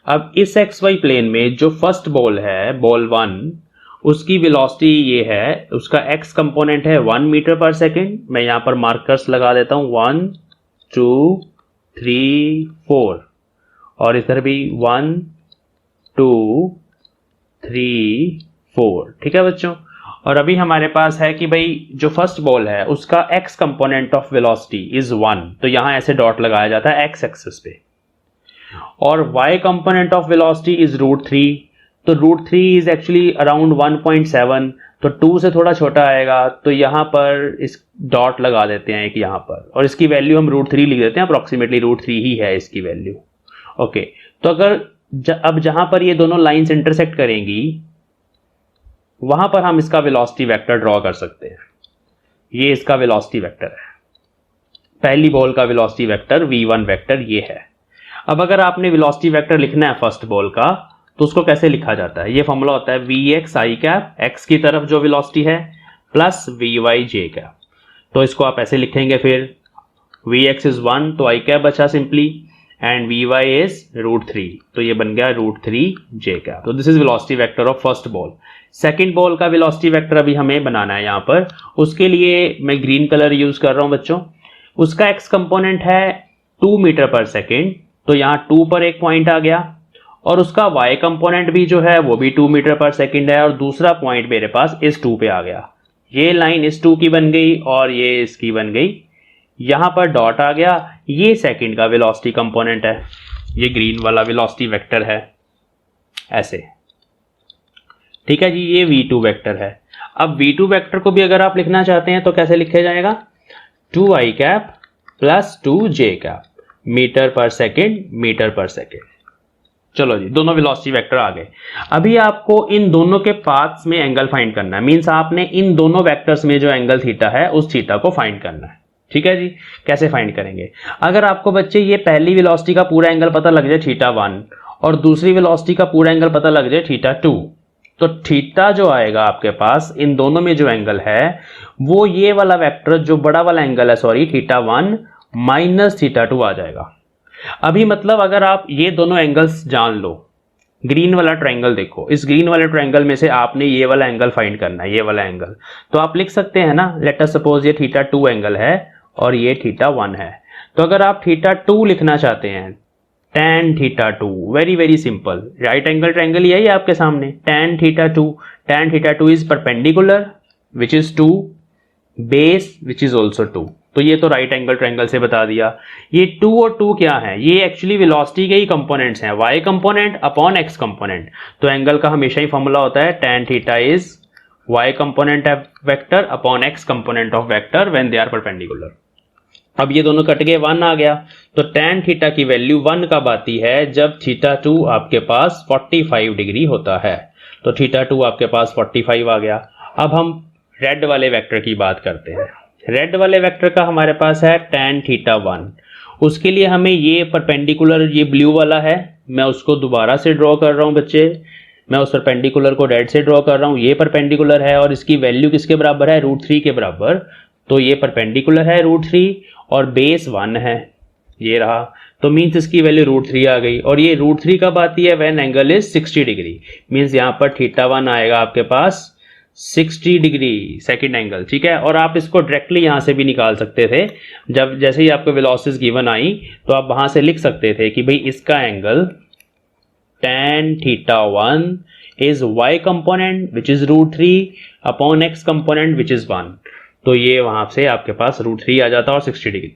अब इस एक्स वाई प्लेन में जो फर्स्ट बॉल है, बॉल 1, उसकी वेलोसिटी ये है, उसका एक्स कंपोनेंट है 1 मीटर पर सेकेंड। मैं यहां पर मार्कर्स लगा देता हूं 1 2 3 4 और इधर भी 1 2 3 4। ठीक है बच्चों, और अभी हमारे पास है कि भाई जो फर्स्ट बॉल है उसका x component of velocity is 1, तो यहां ऐसे डॉट लगाया जाता है एक्स एक्सिस पे, और Y component of velocity is √3, तो √3 इज एक्चुअली अराउंड 1.7, तो 2 से थोड़ा छोटा आएगा, तो यहां पर इस डॉट लगा देते हैं एक यहां पर, और इसकी वैल्यू हम √3 लिख देते हैं, अप्रोक्सीमेटली √3 ही है इसकी वैल्यू। ओके, तो अगर अब जहां पर ये दोनों लाइंस इंटरसेक्ट करेंगी वहां पर हम इसका वेलोसिटी वेक्टर ड्रॉ कर सकते हैं। ये इसका वेलोसिटी वेक्टर है, पहली बॉल का वेलोसिटी वेक्टर v1 वेक्टर ये है। अब अगर आपने वेलोसिटी वेक्टर लिखना है फर्स्ट बॉल का, तो उसको कैसे लिखा जाता है, ये फॉर्मूला होता है Vx i कैप, एक्स की तरफ जो वेलोसिटी है, प्लस Vy j कैप। तो इसको आप ऐसे लिखेंगे, फिर Vx इज 1 तो i कैप बचा सिंपली, एंड Vy इज √3, तो ये बन गया √3 j कैप। तो this is velocity vector of first ball. Second ball का वेलोसिटी वेक्टर अभी हमें बनाना है यहां पर, उसके लिए मैं ग्रीन कलर यूज कर रहा हूं बच्चों। उसका एक्स कंपोनेंट है 2 मीटर पर सेकेंड, तो यहां 2 पर एक पॉइंट आ गया, और उसका y कंपोनेंट भी जो है वो भी 2 मीटर पर सेकेंड है, और दूसरा पॉइंट मेरे पास इस 2 पे आ गया। ये लाइन इस 2 की बन गई और ये इसकी बन गई, यहां पर डॉट आ गया, ये सेकेंड का वेलोसिटी कंपोनेंट है, ये ग्रीन वाला वेलोसिटी वेक्टर है ऐसे। ठीक है जी, ये v2 वेक्टर है। अब v2 वेक्टर को भी अगर आप लिखना चाहते हैं तो कैसे लिखा जाएगा, 2i cap plus 2j cap, meter पर सेकेंड। चलो जी, दोनों वेलोसिटी वेक्टर आ गए। अभी आपको इन दोनों के पाथ्स में एंगल फाइंड करना है, मींस आपने इन दोनों वेक्टर्स में जो एंगल थीटा है उस थीटा को फाइंड करना है। ठीक है जी, कैसे फाइंड करेंगे, अगर आपको बच्चे ये पहली वेलोसिटी का पूरा एंगल पता लग जाए θ1 और दूसरी वेलोसिटी का पूरा एंगल पता लग जाए θ2, तो थीटा जो आएगा आपके पास इन दोनों में जो एंगल है वो ये वाला वेक्टर जो बड़ा वाला एंगल है, सॉरी θ1 माइनस θ2 आ जाएगा। अभी मतलब अगर आप ये दोनों एंगल्स जान लो, ग्रीन वाला ट्रायंगल देखो, इस ग्रीन वाले ट्रायंगल में से आपने ये वाला एंगल फाइंड करना है, ये वाला एंगल, तो आप लिख सकते हैं ना, लेट अस सपोज ये θ2 एंगल है और ये θ1 है, तो अगर आप थीटा 2 लिखना चाहते हैं, tan theta 2, very very simple, right angle triangle यही है आपके सामने, tan theta 2 is perpendicular which is 2, base which is also 2। तो ये तो राइट एंगल ट्रायंगल से बता दिया। ये 2 और 2 क्या है, ये एक्चुअली वेलोसिटी के ही कंपोनेंट्स हैं, y component upon x component. तो एंगल का हमेशा ही फॉर्मूला होता है tan theta is y component of vector upon x component of vector when they are perpendicular. अब ये दोनों कट गए, 1 आ गया, तो tan थीटा की वैल्यू 1 कब आती है, जब थीटा 2 आपके पास 45 डिग्री होता है। तो थीटा 2 आपके पास 45 आ गया। अब हम रेड वाले वेक्टर की बात करते हैं। रेड वाले वेक्टर का हमारे पास है tan थीटा 1। उसके लिए हमें ये परपेंडिकुलर, ये ब्लू वाला है, मैं उसको दोबारा से ड्रॉ कर रहा हूँ बच्चे, मैं उस परपेंडिकुलर को रेड से ड्रॉ कर रहा हूँ। ये परपेंडिकुलर है और इसकी वैल्यू किसके बराबर है, √3 के बराबर। तो ये परपेंडिकुलर है √3 और बेस 1 है, ये रहा, तो मीन्स इसकी वैल्यू √3 आ गई। और ये √3 कब आती है, when angle is 60 degree, means यहाँ पर थीटा 1 आएगा आपके पास 60 डिग्री सेकंड एंगल, ठीक है। और आप इसको डायरेक्टली यहाँ से भी निकाल सकते थे, जब जैसे ही आपको वेलोसिटीज गिवन आई तो आप वहां से लिख सकते थे कि भाई इसका angle tan theta 1 is y component which is √3 upon x component which is 1। तो ये वहां से आपके पास √3 आ जाता और 60 डिग्री,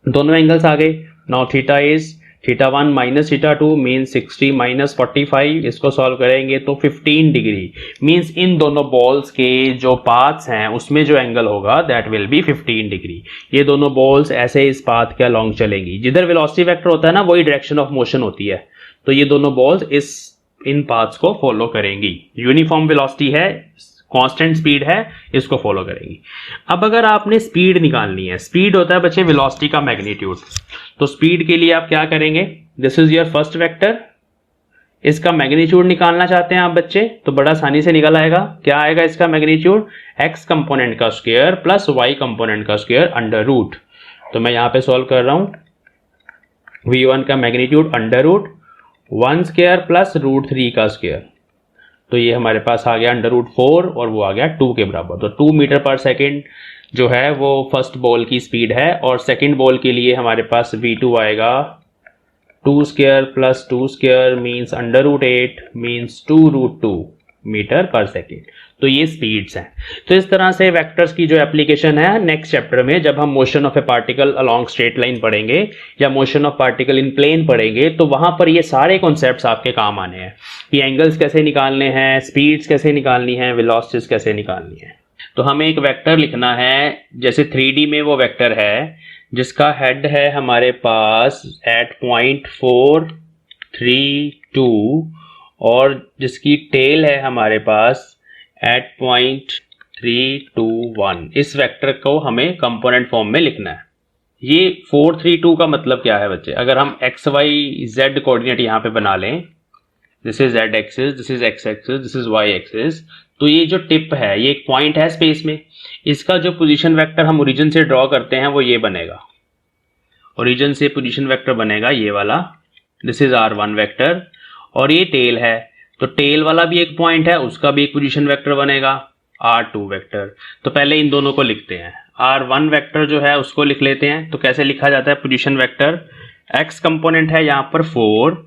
दोनों एंगल्स आ गए। Now theta is theta 1 minus theta 2 means 60 minus 45, इसको सॉल्व करेंगे तो 15 डिग्री, मीन्स इन दोनों बॉल्स के जो पाथ्स हैं उसमें जो एंगल होगा दैट विल बी 15 डिग्री। ये दोनों बॉल्स ऐसे इस पाथ के अलोंग चलेंगी, जिधर वेलोसिटी वेक्टर होता है ना वही डायरेक्शन ऑफ मोशन होती है। तो ये दोनों बॉल्स इन पाथ्स को फॉलो करेंगी, यूनिफॉर्म वेलोसिटी है, कांस्टेंट स्पीड है, इसको फॉलो करेंगी। अब अगर आपने स्पीड निकालनी है, स्पीड होता है बच्चे वेलोसिटी का मैग्नीट्यूड, तो स्पीड के लिए आप क्या करेंगे, this is your first vector, इसका मैग्नीट्यूड निकालना चाहते हैं आप बच्चे, तो बड़ा आसानी से निकल आएगा। क्या आएगा इसका मैग्नीट्यूड, x कंपोनेंट का स्क्वायर प्लस y कंपोनेंट का स्क्वायर अंडर रूट। तो मैं यहां पे सॉल्व कर रहा हूं, v1 का magnitude under root 1 square plus √3 का स्क्वायर, तो ये हमारे पास आ गया अंडर रूट 4 और वो आ गया 2 के बराबर। तो 2 मीटर पर सेकेंड जो है वो फर्स्ट बॉल की स्पीड है, और सेकेंड बॉल के लिए हमारे पास v2 आएगा 2 square plus 2 square means under root 8 means 2√2 meter पर सेकेंड। तो ये स्पीड्स हैं। तो इस तरह से वेक्टर्स की जो एप्लीकेशन है नेक्स्ट चैप्टर में, जब हम motion of a particle along straight line पढ़ेंगे या motion of particle in plane पढ़ेंगे, तो वहां पर ये सारे कॉन्सेप्ट्स आपके काम आने हैं कि एंगल्स कैसे निकालने हैं, स्पीड्स कैसे निकालनी है, वेलोसिटीज कैसे निकालनी है। तो हमें एक वेक्टर लिखना है, जैसे 3D में वो वेक्टर है जिसका हेड है हमारे पास एट पॉइंट 4 3 2 और जिसकी टेल है हमारे पास एट पॉइंट 3 2 1। इस वेक्टर को हमें कंपोनेंट फॉर्म में लिखना है। ये 4 3 2 का मतलब क्या है बच्चे, अगर हम एक्स वाई जेड कोऑर्डिनेट यहाँ पे बना लें, this is Z axis, this is X axis, this is Y axis, तो ये जो टिप है ये एक पॉइंट है स्पेस में, इसका जो पोजीशन वेक्टर हम ओरिजिन से ड्रॉ करते हैं वो ये बनेगा, ओरिजिन से पोजीशन वेक्टर बनेगा ये वाला, दिस इज r1 वेक्टर, और ये टेल है, तो टेल वाला भी एक पॉइंट है, उसका भी एक पोजीशन वेक्टर बनेगा r2 वेक्टर। तो पहले इन दोनों को लिखते हैं, r1 वेक्टर जो है उसको लिख लेते हैं। तो कैसे लिखा जाता है पोजीशन वेक्टर, x कंपोनेंट है यहाँ पर 4,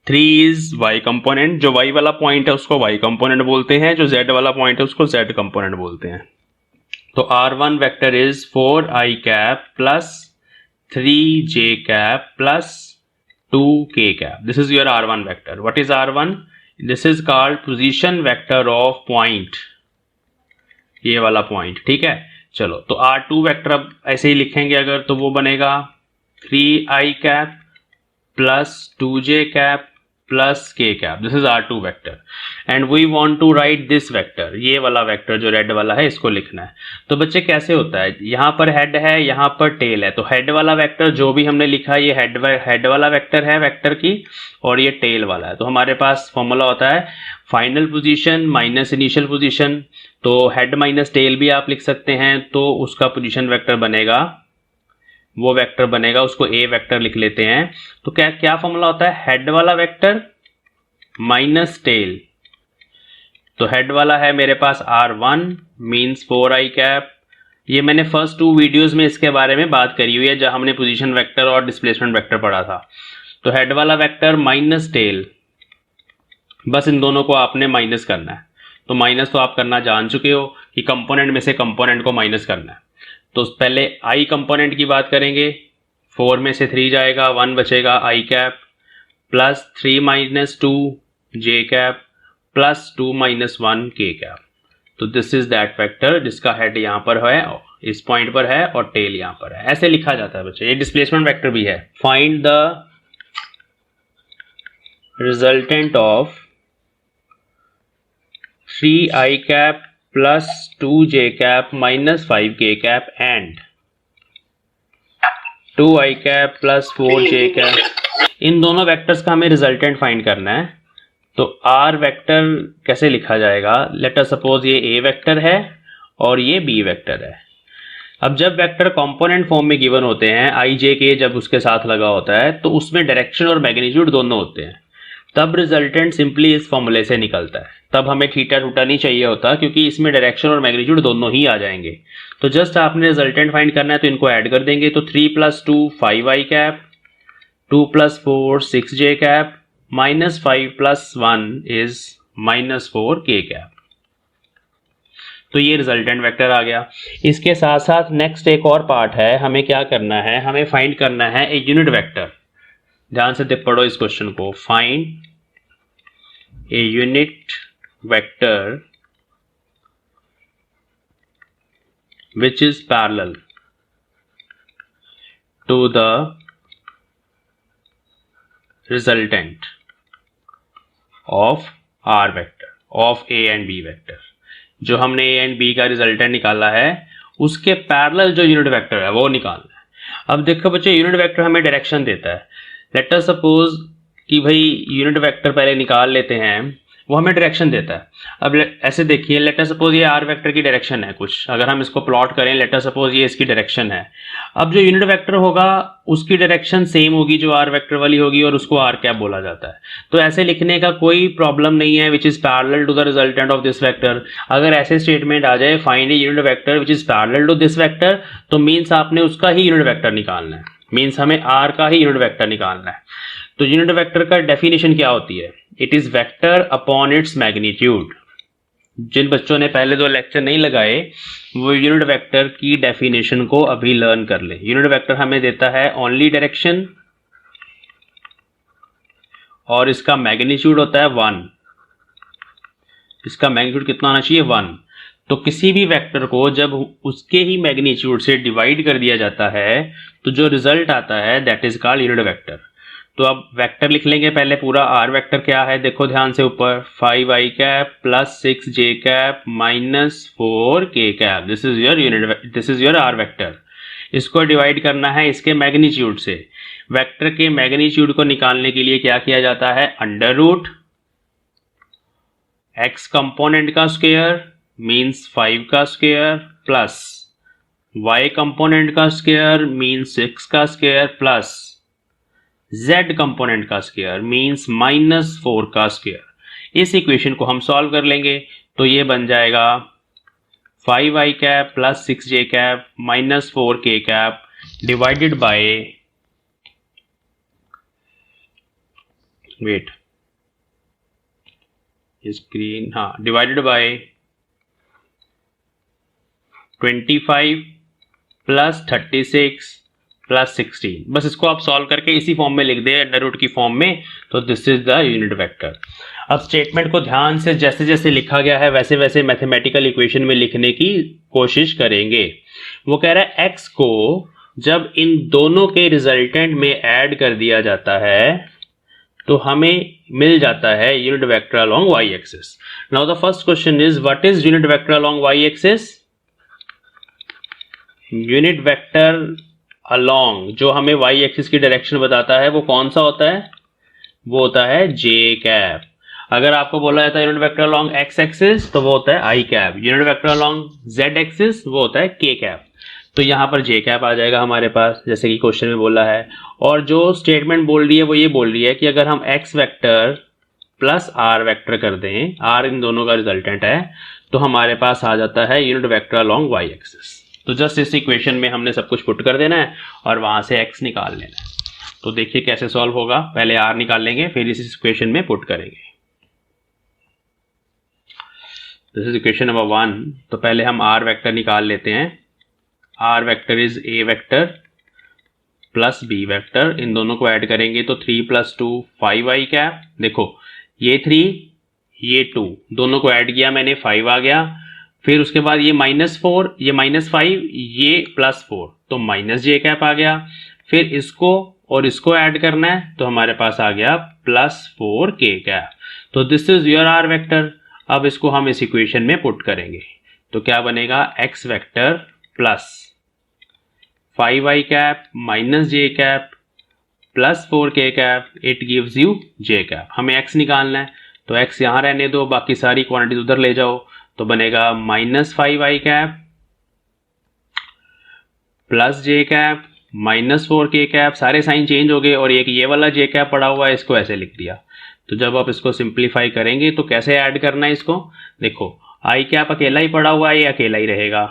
3 इज y कंपोनेंट, जो y वाला पॉइंट है उसको y कंपोनेंट बोलते हैं, जो z वाला पॉइंट है उसको z कंपोनेंट बोलते हैं। तो r1 vector is 4i cap plus 3j cap plus 2k cap, this is your r1 vector. What is r1, this is called position vector of point, ये वाला पॉइंट, ठीक है। चलो तो r2 वेक्टर अब ऐसे ही लिखेंगे अगर, तो वो बनेगा 3i cap plus 2j cap plus k cap, this is r2 vector, and we want to write this vector, ये वाला वेक्टर जो रेड वाला है इसको लिखना है। तो बच्चे कैसे होता है, यहाँ पर हेड है, यहाँ पर टेल है, तो हेड वाला वेक्टर जो भी हमने लिखा ये हेड वाला वेक्टर है वेक्टर की, और ये टेल वाला है। तो हमारे पास फॉर्मूला होता है final position minus initial position, तो हेड माइनस टेल भी आप लिख सकते हैं, तो उसका पोजीशन वेक्टर बनेगा, वो वेक्टर बनेगा, उसको ए वेक्टर लिख लेते हैं। तो क्या क्या फॉर्मूला होता है, हेड वाला वेक्टर माइनस टेल, तो हेड वाला है मेरे पास r1 मीन्स 4i कैप, ये मैंने फर्स्ट 2 वीडियोस में इसके बारे में बात करी हुई है जहां हमने पोजीशन वेक्टर और डिस्प्लेसमेंट वेक्टर पढ़ा था। तो हेड वाला वेक्टर माइनस टेल, बस इन दोनों को आपने माइनस करना है। तो माइनस तो आप करना जान चुके हो कि कंपोनेंट में से कंपोनेंट को माइनस करना है। तो पहले आई कंपोनेंट की बात करेंगे, 4 में से 3 जाएगा, 1 बचेगा आई cap plus 3 minus 2 J cap plus 2 minus 1 के कैप। तो दिस इज दैट वेक्टर जिसका हेड यहाँ पर है, इस पॉइंट पर है और टेल यहाँ पर है। ऐसे लिखा जाता है बच्चे, ये डिस्प्लेसमेंट वेक्टर भी है। Find the resultant of 3 I cap plus 2 J cap minus 5 K cap and 2 I cap plus 4 J cap. इन दोनों वेक्टर्स का हमें रिजल्टेंट फाइंड करना है। तो आर वेक्टर कैसे लिखा जाएगा? लेट अस सपोज ये ए वेक्टर है और ये बी वेक्टर है। अब जब वेक्टर कंपोनेंट फॉर्म में गिवन होते हैं, आई जे के जब उसके साथ लगा होता है तो उसमें डायरेक्शन और मैग्नीट्यूड दोनों होते हैं, तब रिजल्टेंट सिंपली इस फॉर्मूले से निकलता है। तब हमें थीटा टूटा नहीं चाहिए होता क्योंकि इसमें डायरेक्शन और मैग्नीट्यूड दोनों ही आ जाएंगे। तो जस्ट आपने रिजल्टेंट फाइंड करना है, तो इनको ऐड कर देंगे। तो 3 + 2 5 I cap, 2 + 4 6 J cap, -5 + 1 is -4 K cap. तो ये रिजल्टेंट वेक्टर आ गया। इसके साथ साथ नेक्स्ट एक और पार्ट है, हमें क्या करना है, हमें फाइंड करना है ए यूनिट वेक्टर। ध्यान से पढ़ो इस क्वेश्चन को। Find a unit vector which is parallel to the resultant of R vector of A and B vector। जो हमने A and B का रिजल्टेंट निकाला है उसके पैरेलल जो यूनिट वेक्टर है वो निकालना है। अब देखो बच्चे, यूनिट वेक्टर हमें डायरेक्शन देता है। लेट अस सपोज कि भाई यूनिट वेक्टर पहले निकाल लेते हैं, वो हमें डायरेक्शन देता है। अब ऐसे देखिए, लेट अस सपोज ये आर वेक्टर की डायरेक्शन है कुछ, अगर हम इसको प्लॉट करें, लेट अस सपोज ये इसकी डायरेक्शन है। अब जो यूनिट वेक्टर होगा उसकी डायरेक्शन सेम होगी जो आर वेक्टर वाली होगी और उसको आर कैप बोला जाता है। तो ऐसे लिखने का कोई प्रॉब्लम नहीं है, which is parallel to the resultant of this vector. अगर ऐसे स्टेटमेंट आ जाए find a unit vector which is parallel to this vector, तो मीन्स आपने उसका ही यूनिट वेक्टर निकालना है, मीन्स हमें आर का ही यूनिट वेक्टर निकालना है। तो यूनिट वेक्टर का डेफिनेशन क्या होती है? It is vector upon its magnitude. जिन बच्चों ने पहले 2 लेक्चर नहीं लगाए वो यूनिट वेक्टर की डेफिनेशन को अभी लर्न कर ले। यूनिट वेक्टर हमें देता है ओनली डायरेक्शन और इसका मैग्नीट्यूड होता है 1। इसका मैग्नीट्यूड कितना होना चाहिए? 1। तो किसी भी वेक्टर को जब उसके ही मैग्नीट्यूड से डिवाइड कर दिया जाता है तो जो रिजल्ट आता है that is called unit vector. तो अब वेक्टर लिख लेंगे पहले पूरा। आर वेक्टर क्या है? देखो ध्यान से ऊपर, 5 I cap plus 6 J cap -4 K cap. This is your unit, this is your R vector. इसको डिवाइड करना है इसके मैग्नीट्यूड से। वेक्टर के मैग्नीट्यूड को निकालने के लिए क्या किया जाता है? अंडर रूट x कंपोनेंट का स्क्वायर मीन्स 5 का स्क्वायर प्लस y कंपोनेंट का स्क्वायर मीन्स 6 का स्क्वायर प्लस z कंपोनेंट का स्क्वायर मीन्स -4 का स्क्वायर। इस इक्वेशन को हम सॉल्व कर लेंगे तो ये बन जाएगा 5 I cap plus 6 J cap -4 K cap divided by, wait screen, हाँ, डिवाइडेड बाय 25 प्लस 36 प्लस 16। बस इसको आप सॉल्व करके इसी फॉर्म में लिख दे, अंडर रूट की फॉर्म में। तो this is the unit vector. अब स्टेटमेंट को ध्यान से जैसे जैसे लिखा गया है वैसे वैसे मैथमेटिकल इक्वेशन में लिखने की कोशिश करेंगे। वो कह रहा है x को जब इन दोनों के रिजल्टेंट में ऐड कर दिया जाता है तो हमें मिल जाता है unit vector along y axis. Now the first question is what is unit vector along y axis? Unit vector along जो हमें y एक्सिस की डायरेक्शन बताता है वो कौन सा होता है? वो होता है j कैप। अगर आपको बोला जाता है unit vector along x axis तो वो होता है i cap. Unit vector along z axis वो होता है k कैप। तो यहाँ पर j कैप आ जाएगा हमारे पास, जैसे कि क्वेश्चन में बोला है। और जो स्टेटमेंट बोल रही है वो ये बोल रही है कि अगर हम x vector plus r vector कर दें, r इन दोनों का रिजल्टेंट है, तो हमारे पास आ जाता है unit vector along y axis. तो जस्ट इस इक्वेशन में हमने सब कुछ पुट कर देना है और वहां से x निकाल लेना है। तो देखिए कैसे सॉल्व होगा, पहले r निकाल लेंगे फिर इस इक्वेशन में पुट करेंगे। This is equation number 1। तो पहले हम r वेक्टर निकाल लेते हैं। r vector is a vector plus b vector, इन दोनों को ऐड करेंगे तो 3 + 2 5i कैप। देखो ये 3 ये 2 दोनों को ऐड किया मैंने, 5 आ गया। फिर उसके बाद ये -4 ये -5 ये +4 तो -j कैप आ गया। फिर इसको और इसको ऐड करना है तो हमारे पास आ गया +4k कैप। तो this is your r vector. अब इसको हम इस इक्वेशन में पुट करेंगे तो क्या बनेगा, x vector plus 5i cap -j cap +4k cap, it gives you j cap. हमें x निकालना है तो x यहाँ रहने दो, बाकी सारी क्वांटिटी उधर ले जाओ। तो बनेगा -5i cap plus j cap -4k cap, सारे साइन चेंज हो गए और एक ये वाला j कैप पड़ा हुआ है, इसको ऐसे लिख दिया। तो जब आप इसको सिंप्लीफाई करेंगे तो कैसे ऐड करना है इसको, देखो i कैप अकेला ही पड़ा हुआ है, ये अकेला ही रहेगा।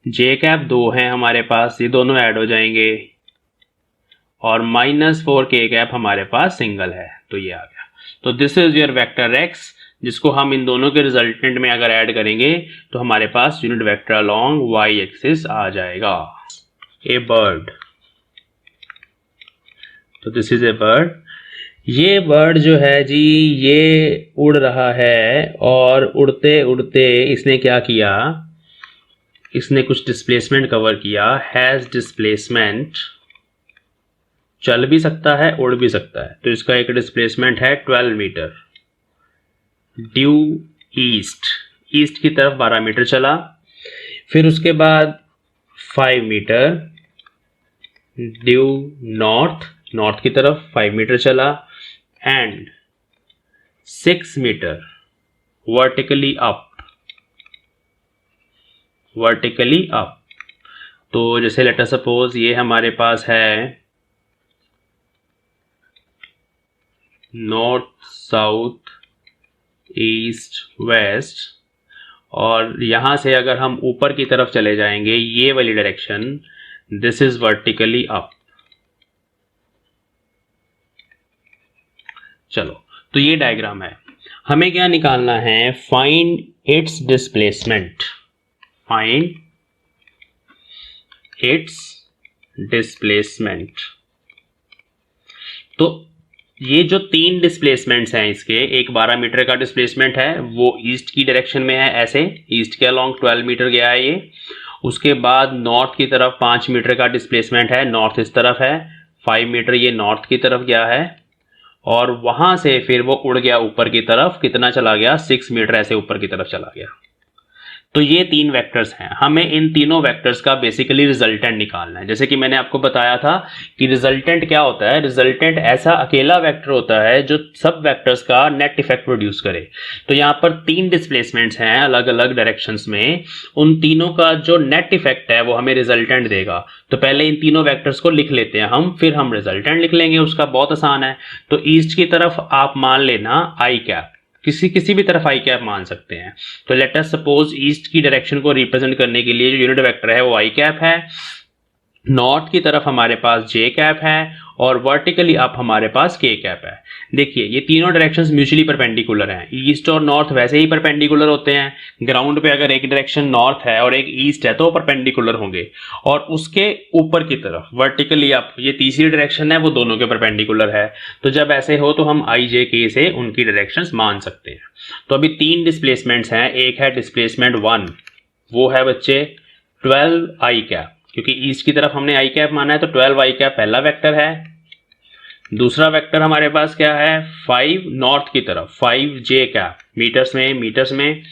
j कैप 2 है हमारे पास, ये दोनों ऐड हो जाएंगे और -4k कैप हमारे पास सिंगल है, तो ये आ गया। तो this is your vector x, जिसको हम इन दोनों के रिजल्टेंट में अगर ऐड करेंगे तो हमारे पास unit vector along y axis आ जाएगा। ए बर्ड, तो दिस इज ए बर्ड। ये बर्ड जो है जी ये उड़ रहा है और उड़ते उड़ते इसने क्या किया, इसने कुछ डिस्प्लेसमेंट कवर किया। हैज डिस्प्लेसमेंट, चल भी सकता है उड़ भी सकता है, तो इसका एक डिस्प्लेसमेंट है 12 मीटर। ड्यू ईस्ट, ईस्ट की तरफ 12 मीटर चला। फिर उसके बाद 5 मीटर ड्यू नॉर्थ, नॉर्थ की तरफ 5 मीटर चला and 6 meter vertically up, vertically up. तो जैसे लेट अस सपोज ये हमारे पास है नॉर्थ साउथ ईस्ट वेस्ट, और यहां से अगर हम ऊपर की तरफ चले जाएंगे ये वाली direction, this is vertically up. चलो तो ये डायग्राम है, हमें क्या निकालना है, find its displacement, find its displacement. तो ये जो 3 डिस्प्लेसमेंट्स हैं इसके, एक 12 मीटर का डिस्प्लेसमेंट है वो ईस्ट की डायरेक्शन में है, ऐसे ईस्ट के अलोंग 12 मीटर गया है ये। उसके बाद नॉर्थ की तरफ 5 मीटर का डिस्प्लेसमेंट है, नॉर्थ इस तरफ है, 5 मीटर ये नॉर्थ की तरफ गया है और वहां से फिर वो उड़ गया ऊपर की तरफ, कितना चला गया, 6 मीटर ऐसे ऊपर की तरफ चला गया। तो ये 3 वेक्टर्स हैं, हमें इन तीनों वेक्टर्स का बेसिकली रिजल्टेंट निकालना है। जैसे कि मैंने आपको बताया था कि रिजल्टेंट क्या होता है, रिजल्टेंट ऐसा अकेला वेक्टर होता है जो सब वेक्टर्स का नेट इफेक्ट प्रोड्यूस करे। तो यहाँ पर 3 डिस्प्लेसमेंट्स हैं अलग अलग डायरेक्शंस में, उन तीनों का जो नेट इफेक्ट है वो हमें रिजल्टेंट देगा। तो पहले इन तीनों वेक्टर्स को लिख लेते हैं हम, फिर हम रिजल्टेंट लिख लेंगे, उसका बहुत आसान है। तो ईस्ट की तरफ आप मान लेना आई कैप, किसी भी तरफ आई कैप मान सकते हैं। तो लेट अस सपोज ईस्ट की डायरेक्शन को रिप्रेजेंट करने के लिए जो यूनिट वेक्टर है वो आई कैप है, नॉर्थ की तरफ हमारे पास जे कैप है और वर्टिकली अप हमारे पास के कैप है। देखिए ये तीनों डायरेक्शंस म्यूचुअली परपेंडिकुलर हैं, ईस्ट और नॉर्थ वैसे ही परपेंडिकुलर होते हैं। ग्राउंड पे अगर एक डायरेक्शन नॉर्थ है और एक ईस्ट है तो परपेंडिकुलर होंगे, और उसके ऊपर की तरफ वर्टिकली अप ये तीसरी डायरेक्शन है वो दोनों के परपेंडिकुलर है। तो जब ऐसे हो तो हम आई जे के से उनकी डायरेक्शंस मान सकते हैं। तो अभी 3 डिस्प्लेसमेंट्स हैं, एक है डिस्प्लेसमेंट 1, वो है बच्चे 12 आई कैप, क्योंकि ईस्ट की तरफ हमने आई कैप माना है तो 12 आई कैप पहला वेक्टर है। दूसरा वेक्टर हमारे पास क्या है, 5 नॉर्थ की तरफ 5 जे कैप मीटर्स में,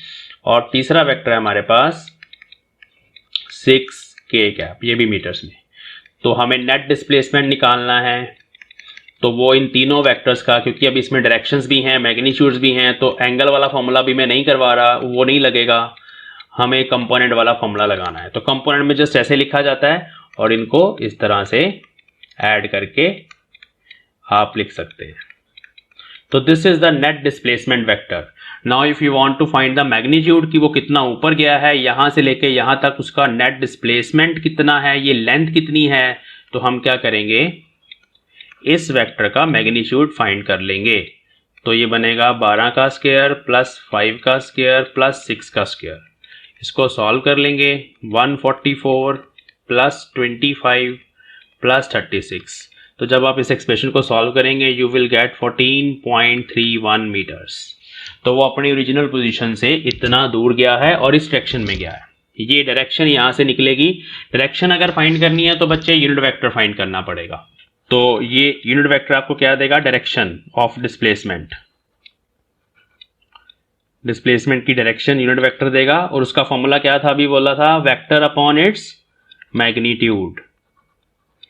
और तीसरा वेक्टर है हमारे पास 6 के कैप, ये भी मीटर्स में। तो हमें नेट डिस्प्लेसमेंट निकालना है, तो वो इन तीनों वेक्टर्स का, क्योंकि अब इसमें डायरेक्शंस भी हैं मैग्नीट्यूड्स भी हैं, तो एंगल वाला फॉर्मूला भी मैं नहीं करवा रहा, वो नहीं लगेगा, हमें कंपोनेंट वाला फॉर्मूला लगाना है। तो कंपोनेंट में जस्ट ऐसे लिखा जाता है और इनको इस तरह से ऐड करके आप लिख सकते हैं। तो this is the net displacement vector. Now if you want to find the magnitude कि वो कितना ऊपर गया है यहां से लेके यहां तक, उसका नेट डिस्प्लेसमेंट कितना है, ये लेंथ कितनी है, तो हम क्या करेंगे, इस वेक्टर का मैग्नीट्यूड फाइंड कर लेंगे। तो ये बनेगा 12 का स्क्वायर प्लस 5 का स्क्वायर प्लस 6 का स्क्वायर। इसको सॉल्व कर लेंगे, 144 प्लस 25 प्लस 36। तो जब आप इस एक्सप्रेशन को सॉल्व करेंगे यू विल गेट 14.31 मीटर्स। तो वो अपनी ओरिजिनल पोजीशन से इतना दूर गया है और इस डायरेक्शन में गया है। ये डायरेक्शन यहाँ से निकलेगी। डायरेक्शन अगर फाइंड करनी है तो बच्चे यूनिट वेक्टर फाइंड करना पड़ेगा। तो ये यूनिट वेक्टर आपको क्या देगा, डायरेक्शन ऑफ डिस्प्लेसमेंट, डिस्प्लेसमेंट की डायरेक्शन यूनिट वेक्टर देगा। और उसका फॉर्मूला क्या था, अभी बोला था, वेक्टर अपॉन इट्स मैग्नीट्यूड।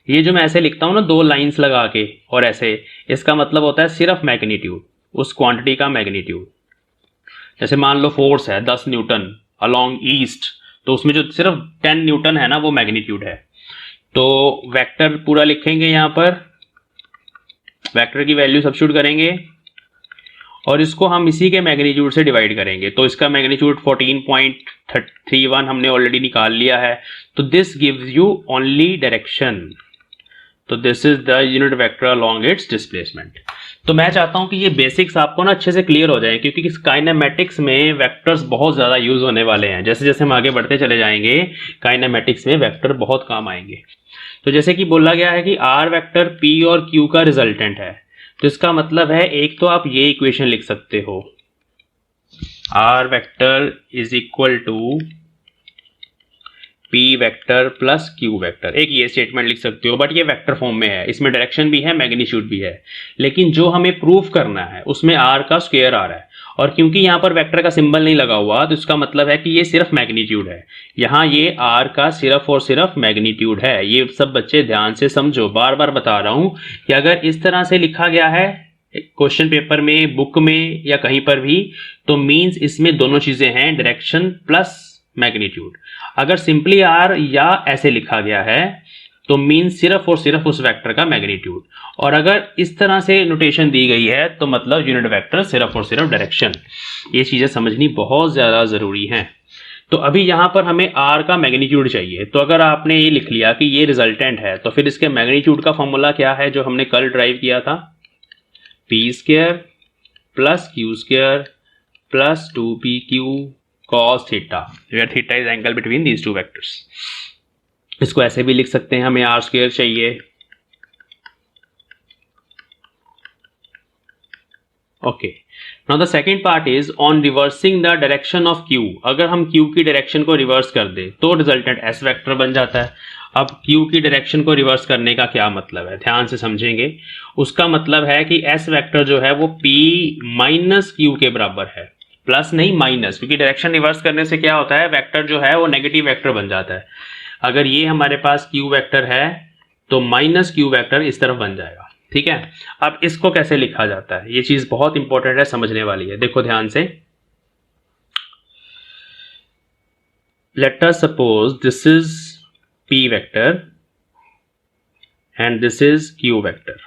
ये जो मैं ऐसे लिखता हूं ना 2 लाइंस लगा के और ऐसे, इसका मतलब होता है सिर्फ मैग्नीट्यूड, उस क्वांटिटी का मैग्नीट्यूड। जैसे मान लो फोर्स है 10 न्यूटन अलोंग ईस्ट, तो उसमें जो सिर्फ 10 न्यूटन है ना वो मैग्नीट्यूड है। तो वेक्टर पूरा लिखेंगे, यहां पर वेक्टर की वैल्यू सब्स्टिट्यूट करेंगे और इसको हम इसी के मैग्नीट्यूड से डिवाइड करेंगे। तो इसका मैग्नीट्यूड 14.31 हमने ऑलरेडी निकाल लिया है। तो this gives you only direction. तो this is the unit vector along its displacement. तो मैं चाहता हूं कि ये बेसिक्स आपको ना अच्छे से क्लियर हो जाए, क्योंकि काइनेमेटिक्स में वेक्टर्स बहुत ज्यादा यूज होने वाले हैं। जैसे जैसे हम आगे बढ़ते चले जाएंगे काइनेमेटिक्स में वेक्टर बहुत काम आएंगे। तो जैसे कि बोला गया है कि आर वेक्टर पी और क्यू का रिजल्टेंट है, तो इसका मतलब है एक तो आप ये इक्वेशन लिख सकते हो, R vector is equal to P vector plus Q vector, एक ये स्टेटमेंट लिख सकते हो। बट ये वेक्टर फॉर्म में है, इसमें डायरेक्शन भी है मैग्नीट्यूड भी है, लेकिन जो हमें प्रूफ करना है उसमें आर का स्क्वायर आ रहा है। और क्योंकि यहां पर वेक्टर का सिंबल नहीं लगा हुआ तो इसका मतलब है कि ये सिर्फ मैग्नीट्यूड है। यहां ये आर का सिर्फ और सिर्फ मैग्नीट्यूड है। ये सब बच्चे ध्यान से समझो, बार बार बता रहा हूं कि अगर इस तरह से लिखा गया है क्वेश्चन पेपर में, बुक में या कहीं पर भी, तो मींस इसमें दोनों चीजें हैं, डायरेक्शन प्लस मैग्नीट्यूड। अगर सिंपली आर या ऐसे लिखा गया है तो मींस सिर्फ और सिर्फ उस वेक्टर का मैग्नीट्यूड। और अगर इस तरह से नोटेशन दी गई है तो मतलब यूनिट वेक्टर सिर्फ और सिर्फ डायरेक्शन। ये चीजें समझनी बहुत ज्यादा जरूरी हैं। तो अभी यहां पर हमें आर का मैग्नीट्यूड चाहिए। तो अगर आपने ये लिख लिया कि ये रिजल्टेंट है, तो फिर इसके मैग्नीट्यूड का फॉर्मूला क्या है जो हमने कल ड्राइव किया था, P square plus Q square plus 2pq cos theta, where theta is angle between these two vectors. इसको ऐसे भी लिख सकते हैं, हमें आर स्क्वायर चाहिए। Okay, now the second part is on reversing the direction of Q. अगर हम क्यू की डायरेक्शन को रिवर्स कर दे तो रिजल्टेंट एस वेक्टर बन जाता है। अब क्यू की डायरेक्शन को रिवर्स करने का क्या मतलब है, ध्यान से समझेंगे। उसका मतलब है कि एस वेक्टर जो है वो पी माइनस क्यू के बराबर है, प्लस नहीं माइनस, क्योंकि डायरेक्शन रिवर्स करने से क्या होता है, वेक्टर जो है वो नेगेटिव वेक्टर बन जाता है। अगर ये हमारे पास क्यू वेक्टर है तो माइनस क्यू वेक्टर इस तरफ बन जाएगा, ठीक है। अब इसको कैसे लिखा जाता है, ये चीज बहुत इंपॉर्टेंट है, समझने वाली है। देखो ध्यान से, late us suppose this is P vector and this is Q vector,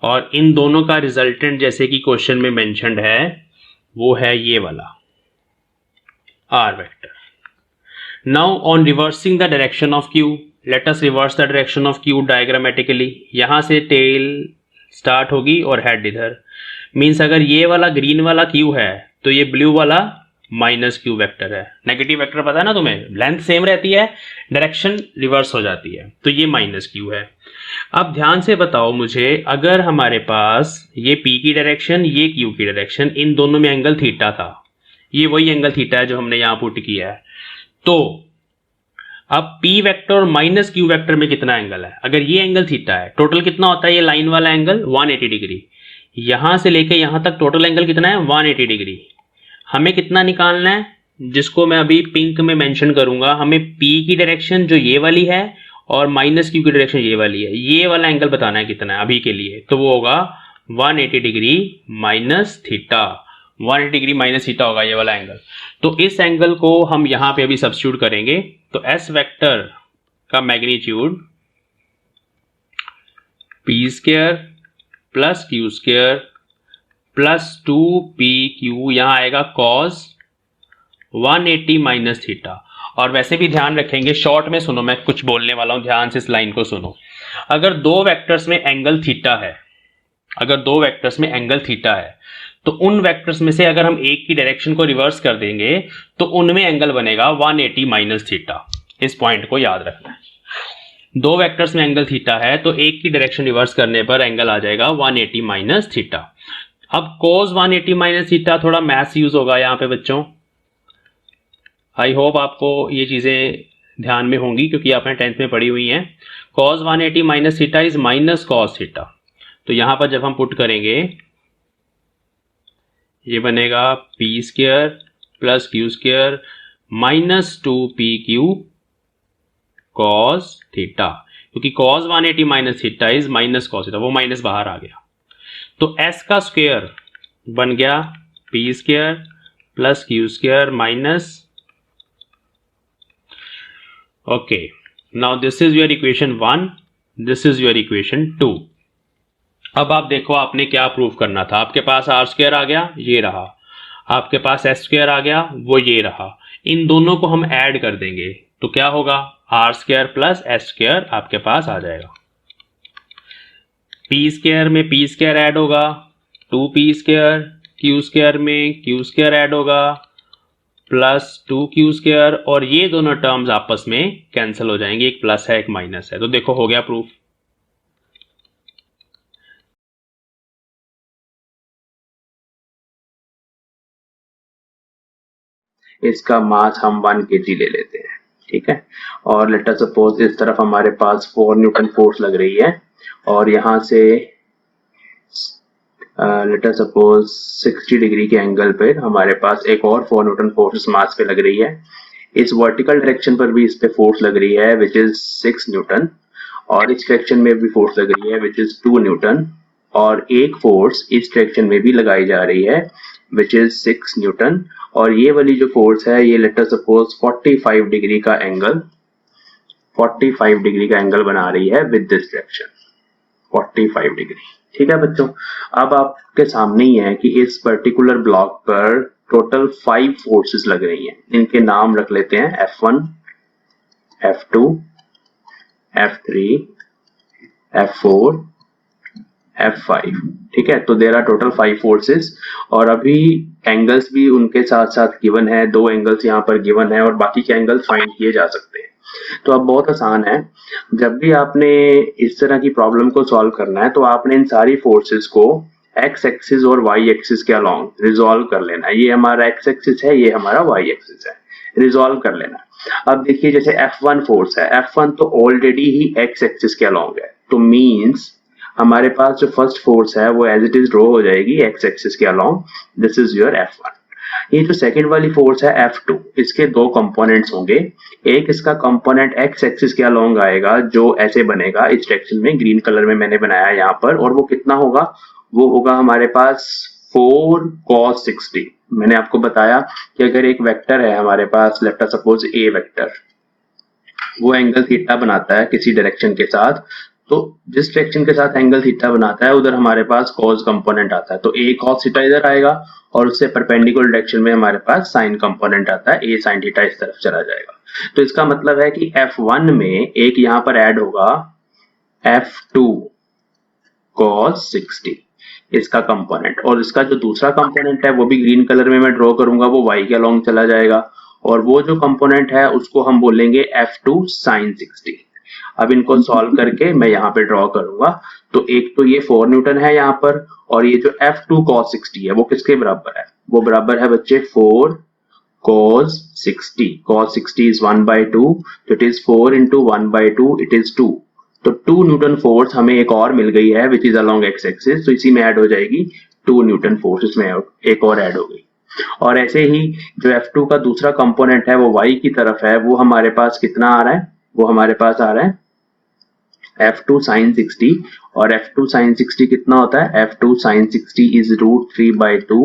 और इन दोनों का रिजल्टेंट जैसे कि क्वेश्चन में मेंशन्ड है वो है ये वाला R vector. Now on reversing the direction of Q, let us reverse the direction of Q diagrammatically. यहां से टेल स्टार्ट होगी और हेड इधर, मींस अगर ये वाला ग्रीन वाला क्यू है तो ये ब्लू वाला माइनस क्यू वेक्टर है। नेगेटिव वेक्टर पता है ना तुम्हें, लेंथ सेम रहती है, डायरेक्शन रिवर्स हो जाती है, तो ये माइनस क्यू है। अब ध्यान से बताओ मुझे, अगर हमारे पास ये p की डायरेक्शन, ये q की डायरेक्शन, इन दोनों में एंगल थीटा था, ये वही एंगल थीटा है जो हमने यहां पुट किया है, तो अब p वेक्टर और माइनस q वेक्टर में कितना एंगल है, अगर ये एंगल थीटा है, टोटल कितना होता है ये लाइन वाला एंगल 180 डिग्री। यहां से लेके यहां तक टोटल एंगल कितना है 180 डिग्री। हमें कितना निकालना है, जिसको मैं अभी पिंक में मेंशन करूंगा, हमें p की डायरेक्शन जो ये वाली है और माइनस क्यू की डायरेक्शन ये वाली है, ये वाला एंगल बताना है कितना है अभी के लिए। तो वो होगा 180 degree minus theta, 180 degree minus theta होगा ये वाला एंगल। तो इस एंगल को हम यहां पे अभी सब्स्टिट्यूट करेंगे। तो एस वेक्टर का magnitude P square plus Q square plus 2pq, यहाँ आएगा cos 180 माइनस थीटा। और वैसे भी ध्यान रखेंगे, शॉर्ट में सुनो, मैं कुछ बोलने वाला हूं, ध्यान से इस लाइन को सुनो। अगर दो वेक्टर्स में एंगल थीटा है, अगर दो वेक्टर्स में एंगल थीटा है, तो उन वेक्टर्स में से अगर हम एक की डायरेक्शन को रिवर्स कर देंगे तो उनमें एंगल बनेगा 180 माइनस थीटा। इस पॉइंट को याद रखना है। दो वेक्टर्स में एंगल थीटा है तो एक की डायरेक्शन रिवर्स करने पर एंगल आ जाएगा 180 माइनस थीटा। अब cos 180 माइनस थीटा, थोड़ा मैथ्स यूज होगा यहाँ पे बच्चों। आई होप आपको ये चीजें ध्यान में होंगी क्योंकि आपने 10th में पढ़ी हुई हैं। cos 180 minus theta is minus cos theta. तो यहां पर जब हम पुट करेंगे, ये बनेगा p square plus q square minus 2pq cos theta, क्योंकि cos 180 minus theta is minus cos theta, वो माइनस बाहर आ गया। तो s का स्क्वायर बन गया p square plus q square minus, okay, now this is your equation 1, this is your equation 2। अब आप देखो आपने क्या प्रूव करना था। आपके पास आर स्क्वायर आ गया, ये रहा, आपके पास एस स्क्वायर आ गया, वो ये रहा। इन दोनों को हम ऐड कर देंगे तो क्या होगा, R square plus S square आपके पास आ जाएगा। पी स्क्वायर में पी स्क्वायर ऐड होगा, 2p स्क्वायर, क्यू स्क्वायर में क्यू स्क्वायर ऐड होगा प्लस 2q स्क्वायर, और ये दोनों टर्म्स आपस में कैंसिल हो जाएंगे, एक प्लस है एक माइनस है। तो देखो हो गया प्रूफ। इसका मास हम 1 kg ले लेते हैं, ठीक है। और लेट अस सपोज इस तरफ हमारे पास 4 न्यूटन फोर्स लग रही है और यहाँ से लेट अस सपोज 60 डिग्री के एंगल पे हमारे पास एक और 4 न्यूटन फोर्स इस मास पे लग रही है। इस वर्टिकल डायरेक्शन पर भी इस पे फोर्स लग रही है विच इज 6 न्यूटन, और इस डायरेक्शन में भी फोर्स लग रही है विच इज 2 न्यूटन, और एक फोर्स इस डायरेक्शन में भी लगाई जा रही है विच इज 6 न्यूटन। और ये वाली जो फोर्स है ये लेट अस सपोज 45 डिग्री का एंगल, 45 डिग्री का एंगल बना रही है विद दिस डायरेक्शन, 45 डिग्री, ठीक है बच्चों। अब आपके सामने ही है कि इस पर्टिकुलर ब्लॉक पर टोटल 5 फोर्सेस लग रही हैं। इनके नाम रख लेते हैं F1, F2, F3, F4, F5, ठीक है। तो देयर आर टोटल 5 फोर्सेस, और अभी एंगल्स भी उनके साथ साथ गिवन है, 2 एंगल्स यहाँ पर गिवन है और बाकी के एंगल्स फाइंड किए जा सकते हैं। तो अब बहुत आसान है, जब भी आपने इस तरह की प्रॉब्लम को सॉल्व करना है तो आपने इन सारी फोर्सेस को एक्स एक्सिस और वाई एक्सिस के अलोंग रिजॉल्व कर लेना है। ये हमारा एक्स एक्सिस है, ये हमारा वाई एक्सिस है, रिजॉल्व कर लेना। अब देखिए जैसे F1 फोर्स है, F1 तो ऑलरेडी ही एक्स एक्सिस के अलोंग है, तो मींस हमारे पास जो फर्स्ट फोर्स है वो एज इट इज ड्रॉ हो जाएगी एक्स एक्सिस के along, this is your F1। ये जो सेकंड वाली फोर्स है F2, इसके 2 कंपोनेंट्स होंगे। एक इसका कंपोनेंट एक्स एक्सिस के अलोंग आएगा जो ऐसे बनेगा इस डायरेक्शन में, ग्रीन कलर में मैंने बनाया यहाँ पर, और वो कितना होगा, वो होगा हमारे पास 4 cos 60। मैंने आपको बताया कि अगर एक वेक्टर है हमारे पास, लेट अस सपोज ए वेक्टर, वो एंगल थीटा बनाता है किसी डायरेक्शन के साथ, तो जिस डायरेक्शन के साथ एंगल थीटा बनाता है उधर हमारे पास cos कंपोनेंट आता है, तो a cos थीटा इधर आएगा और उससे परपेंडिकुलर डायरेक्शन में हमारे पास sin कंपोनेंट आता है, a sin थीटा इस तरफ चला जाएगा। तो इसका मतलब है कि F1 में एक यहाँ पर ऐड होगा F2 cos 60 इसका कंपोनेंट, और इसका जो दूसरा कंपोनेंट है वो भी ग्रीन कलर में मैं ड्रॉ करूंगा, वो y के अलोंग चला जाएगा, और वो जो कंपोनेंट है उसको हम बोलेंगे F2 sin 60। अब इनको सॉल्व करके मैं यहाँ पे ड्रॉ करूंगा, तो एक तो ये 4 न्यूटन है यहाँ पर, और ये जो F2 cos 60 है वो किसके बराबर है, वो बराबर है बच्चे 4 cos 60। cos 60 is 1/2, तो it is 4 into 1/2, it is 2। तो 2 न्यूटन फोर्स हमें एक और मिल गई है which is along x axis, तो इसी में ऐड हो जाएगी 2 न्यूटन फोर्स, इसमें एक और ऐड हो गई। और ऐसे ही जो F2 का दूसरा कंपोनेंट है वो y की तरफ है, वो हमारे पास कितना आ रहा है, वो हमारे पास आ रहा है F2 sin 60, और F2 sin 60 कितना होता है, F2 sin 60 is √3/2,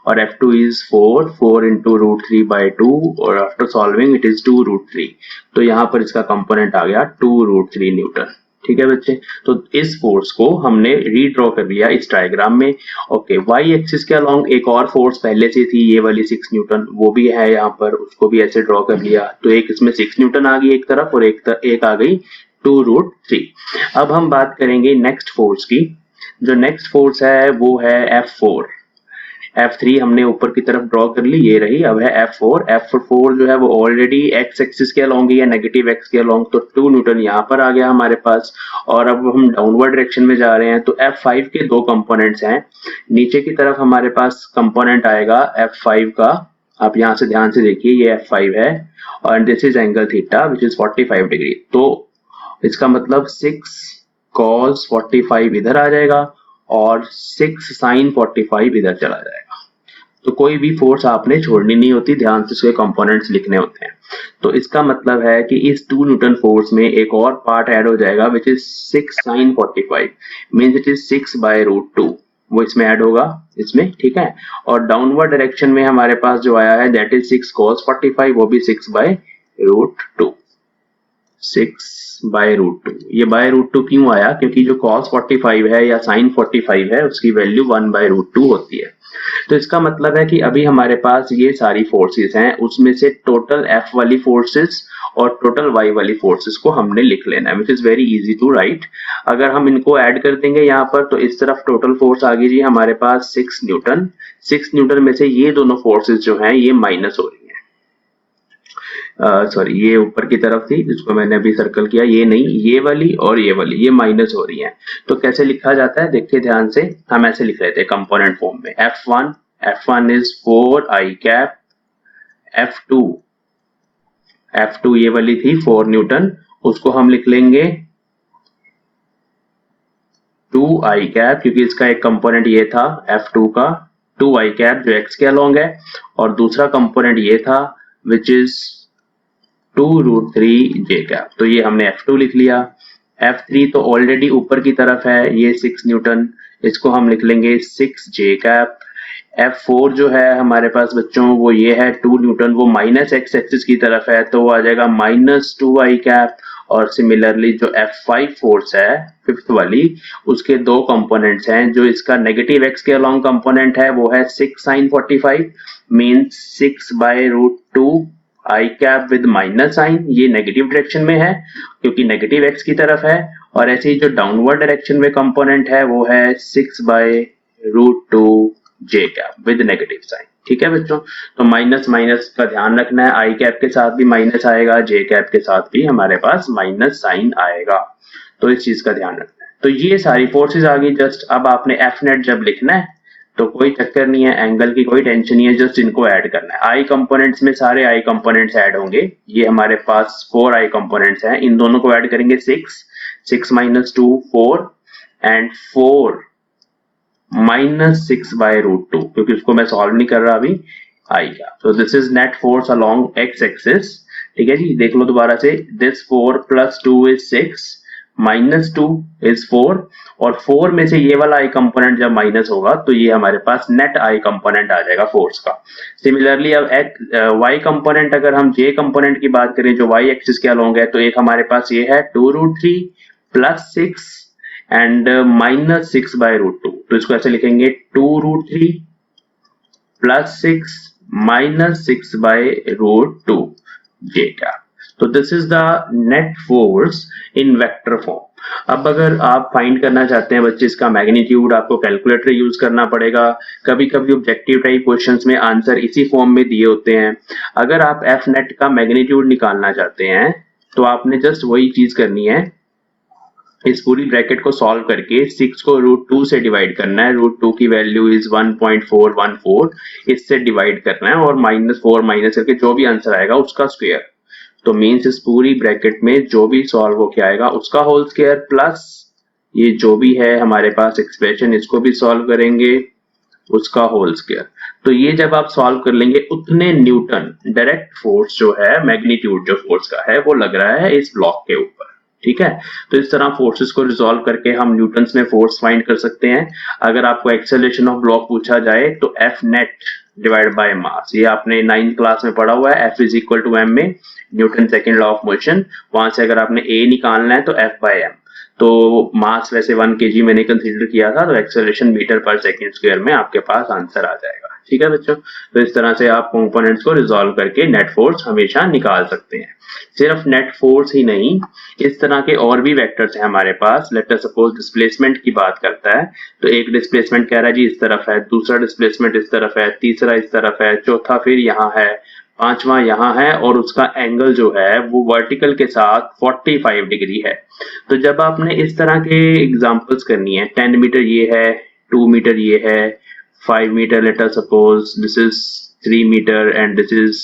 और F2 is 4 into √3/2, और आफ्टर सॉल्विंग इट इज 2√3। तो यहाँ पर इसका कंपोनेंट आ गया 2√3 न्यूटन, ठीक है बच्चे, तो इस फोर्स को हमने रीड्रॉ कर लिया इस डायग्राम में। ओके, वाई एक्सिस के अलोंग एक और फोर्स पहले से थी, ये वाली 6 न्यूटन, वो भी है यहाँ पर, उसको भी ऐसे ड्रॉ कर लिया। तो एक इसमें 6 न्यूटन आ गई एक तरफ और एक आ गई 2√3। अब हम बात करेंगे नेक्स्ट फोर्स की। जो नेक्स्ट फोर्स है वो है F4। F3 हमने ऊपर की तरफ ड्रॉ कर ली, ये रही। अब है F4। F4 जो है वो ऑलरेडी एक्स एक्सिस के अलोंग ही है, नेगेटिव एक्स के अलोंग, तो 2 न्यूटन यहाँ पर आ गया हमारे पास। और अब हम डाउनवर्ड डायरेक्शन में जा रहे हैं, तो F5 के दो कंपोनेंट्स हैं। नीचे की तरफ हमारे पास कंपोनेंट आएगा F5 का, आप यहाँ से ध्यान से देखिए, ये F5 है और this is angle theta which is 45 degree. तो इसका मतलब 6 cos 45 इधर आ जाएगा और 6 sin 45 इधर चला जाएगा। तो कोई भी फोर्स आपने छोड़नी नहीं होती, ध्यान से उसके कंपोनेंट्स लिखने होते हैं। तो इसका मतलब है कि इस 2 न्यूटन फोर्स में एक और पार्ट ऐड हो जाएगा which is 6 sin 45, means it is 6/√2, वो इसमें ऐड होगा इसमें, ठीक है। और डाउनवर्ड डायरेक्शन में हमारे पास जो आया है दैट इज 6 cos 45, वो भी 6/√2, 6/√2। ये /√2 क्यों आया? क्योंकि जो cos 45 है या sin 45 है उसकी वैल्यू 1/√2 होती है। तो इसका मतलब है कि अभी हमारे पास ये सारी फोर्सेस हैं, उसमें से टोटल F वाली फोर्सेस और टोटल Y वाली फोर्सेस को हमने लिख लेना है, which is very easy to write. अगर हम इनको ऐड कर देंगे यहाँ पर, तो इस तरफ टोटल फोर्स आ गई जी हमारे पास 6 न्यूटन। 6 न्यूटन में से ये दोनों फोर्सेस जो हैं ये माइनस हो रही है, सॉरी ये ऊपर की तरफ थी जिसको मैंने अभी सर्कल किया, ये नहीं, ये वाली और ये वाली, ये माइनस हो रही है। तो कैसे लिखा जाता है देखिए ध्यान से, हम ऐसे लिख रहे थे कंपोनेंट फॉर्म में, F1 is 4i cap, F2 ये वाली थी 4 न्यूटन, उसको हम लिख लेंगे 2i कैप, क्योंकि इसका एक कंपोनेंट ये था F2 का 2i कैप जो x के अलोंग है, और दूसरा कंपोनेंट ये था विच इज 2√3 j कैप। तो ये हमने F2 लिख लिया। F3 तो ऑलरेडी ऊपर की तरफ है, ये 6 न्यूटन, इसको हम लिख लेंगे 6 j कैप। F4 जो है हमारे पास बच्चों वो ये है 2 न्यूटन, वो माइनस एक्स एक्सिस की तरफ है, तो वो आ जाएगा -2i कैप। और सिमिलरली जो F5 फोर्स है 5th वाली, उसके दो कंपोनेंट्स हैं, जो इसका नेगेटिव एक्स के अलोंग कंपोनेंट है वो है 6 sin 45, means 6/√2 i cap with minus sine, ये नेगेटिव डायरेक्शन में है क्योंकि नेगेटिव एक्स की तरफ है। और ऐसे ही जो डाउनवर्ड डायरेक्शन में कंपोनेंट है वो है 6/√2 j cap with negative sine, ठीक है बच्चों। तो माइनस माइनस का ध्यान रखना है, i कैप के साथ भी माइनस आएगा, j कैप के साथ भी हमारे पास माइनस साइन आएगा, तो इस चीज का ध्यान रखना है। तो ये सारी फोर्सेस आ गई जस्ट। अब आपने F नेट जब लिखना है तो कोई चक्कर नहीं है, एंगल की कोई टेंशन नहीं है, जस्ट इनको ऐड करना है। आई कंपोनेंट्स में सारे आई कंपोनेंट्स ऐड होंगे, ये हमारे पास 4 आई कंपोनेंट्स हैं, इन दोनों को ऐड करेंगे 6 minus 2 4 एंड 4 minus 6/√2, क्योंकि उसको मैं सॉल्व नहीं कर रहा अभी आई का। तो this is net force along x axis, ठीक है जी। देख लो दोबारा से, दिस 4 + 2 is 6, -2 is 4, और 4 में से ये वाला आई कंपोनेंट जब माइनस होगा तो ये हमारे पास नेट आई कंपोनेंट आ जाएगा फोर्स का। सिमिलरली अब वाई कंपोनेंट, अगर हम जे कंपोनेंट की बात करें जो वाई एक्सिस के अलोंग है, तो एक हमारे पास ये है 2√3 + 6 एंड -6/√2। तो इसको ऐसे लिखेंगे 2√3 + 6 -6/√2 j कैप। तो this is the net force in vector form. अब अगर आप फाइंड करना चाहते हैं बच्चे इसका मैग्नीट्यूड, आपको कैलकुलेटर यूज करना पड़ेगा। कभी कभी ऑब्जेक्टिव टाइप क्वेश्चंस में आंसर इसी फॉर्म में दिए होते हैं। अगर आप एफ नेट का मैग्नीट्यूड निकालना चाहते हैं तो आपने जस्ट वही चीज करनी है, इस पूरी ब्रैकेट को सॉल्व करके 6 को √2 से डिवाइड करना है, √2 की वैल्यू इज 1.414, इससे डिवाइड करना है और -4 माइनस करके जो भी आंसर आएगा उसका स्क्वायर। तो मीन्स इस पूरी ब्रैकेट में जो भी सॉल्व होके आएगा उसका होल स्क्वायर, प्लस ये जो भी है हमारे पास एक्सप्रेशन, इसको भी सॉल्व करेंगे उसका होल स्क्वायर। तो ये जब आप सॉल्व कर लेंगे उतने न्यूटन डायरेक्ट फोर्स जो है, मैग्नीट्यूड जो फोर्स का है वो लग रहा है इस ब्लॉक के ऊपर, ठीक है। तो इस तरह फोर्सेस को रिजॉल्व करके हम न्यूटन्स में फोर्स फाइंड कर सकते हैं। अगर आपको एक्सेलरेशन ऑफ ब्लॉक पूछा जाए तो F net divide by mass, ये आपने 9th क्लास में पढ़ा हुआ है, F is equal to m में Newton second law of motion. वहां से अगर आपने a निकालना है तो F/m, तो मास वैसे 1 kg मैंने कंसीडर किया था, तो एक्सेलरेशन मीटर पर सेकंड स्क्वायर में आपके पास आंसर आ जाएगा। ठीक है बच्चों, तो इस तरह से आप कंपोनेंट्स को रिजॉल्व करके नेट फोर्स हमेशा निकाल सकते हैं। सिर्फ नेट फोर्स ही नहीं, इस तरह के और भी वेक्टर्स हैं हमारे पास। लेट अस सपोज डिस्प्लेसमेंट की बात करता है, तो एक डिस्प्लेसमेंट कह रहा है जी इस तरफ है, दूसरा डिस्प्लेसमेंट इस तरफ है, तीसरा इस तरफ है, चौथा फिर यहाँ है, पांचवा यहाँ है, और उसका एंगल जो है वो वर्टिकल के साथ 45 डिग्री है। तो जब आपने इस तरह के एग्जांपल्स करनी है, 10 मीटर ये है, 2 मीटर ये है, 5 metre, let us suppose this is 3 metre and this is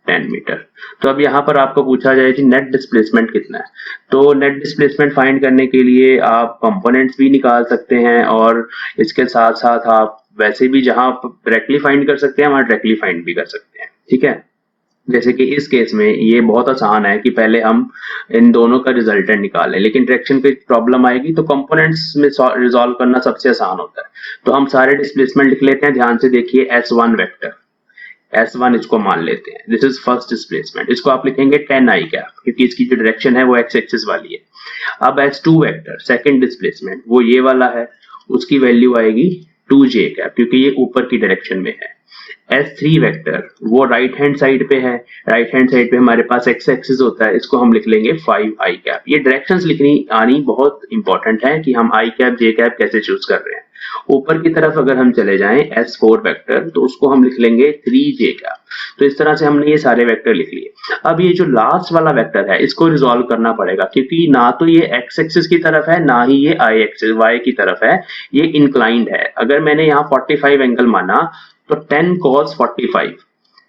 10 metre. तो अब यहाँ पर आपको पूछा जाए कि नेट डिस्प्लेसमेंट कितना है, तो नेट डिस्प्लेसमेंट फाइंड करने के लिए आप कंपोनेंट्स भी निकाल सकते हैं, और इसके साथ साथ आप वैसे भी जहां डायरेक्टली फाइंड कर सकते हैं वहां डायरेक्टली फाइंड भी कर सकते हैं। ठीक है, जैसे कि इस केस में ये बहुत आसान है कि पहले हम इन दोनों का रिजल्टेंट निकालें, लेकिन डायरेक्शन की प्रॉब्लम आएगी तो कंपोनेंट्स में रिजॉल्व करना सबसे आसान होता है। तो हम सारे डिस्प्लेसमेंट लिख लेते हैं, ध्यान से देखिए। S1 वेक्टर, S1 इसको मान लेते हैं, दिस इज फर्स्ट डिस्प्लेसमेंट, इसको आप लिखेंगे 10 i कैप, क्योंकि इसकी जो डायरेक्शन है वो x एक्सिस वाली है। अब S2 वेक्टर, सेकंड डिस्प्लेसमेंट, वो ये वाला है, उसकी वैल्यू आएगी 2j कैप, क्योंकि ये ऊपर की डायरेक्शन में है। S3 वेक्टर वो राइट हैंड साइड पे है, राइट हैंड साइड पे हमारे पास x एक्सिस होता है, इसको हम लिख लेंगे 5i कैप। ये डायरेक्शंस लिखनी आनी बहुत इंपॉर्टेंट है कि हम i कैप j कैप कैसे चूज कर रहे हैं। ऊपर की तरफ अगर हम चले जाएं S4 वेक्टर, तो उसको हम लिख लेंगे 3j कैप। तो इस तरह से हमने ये सारे वेक्टर लिख लिए। अब ये जो लास्ट वाला वेक्टर है इसको रिजॉल्व करना पड़ेगा, क्योंकि ना तो ये x एक्सिस की तरफ है ना ही ये i एक्सिस y की तरफ है, ये इंक्लाइंड है। अगर मैंने यहाँ 45 एंगल माना तो 10 cos 45,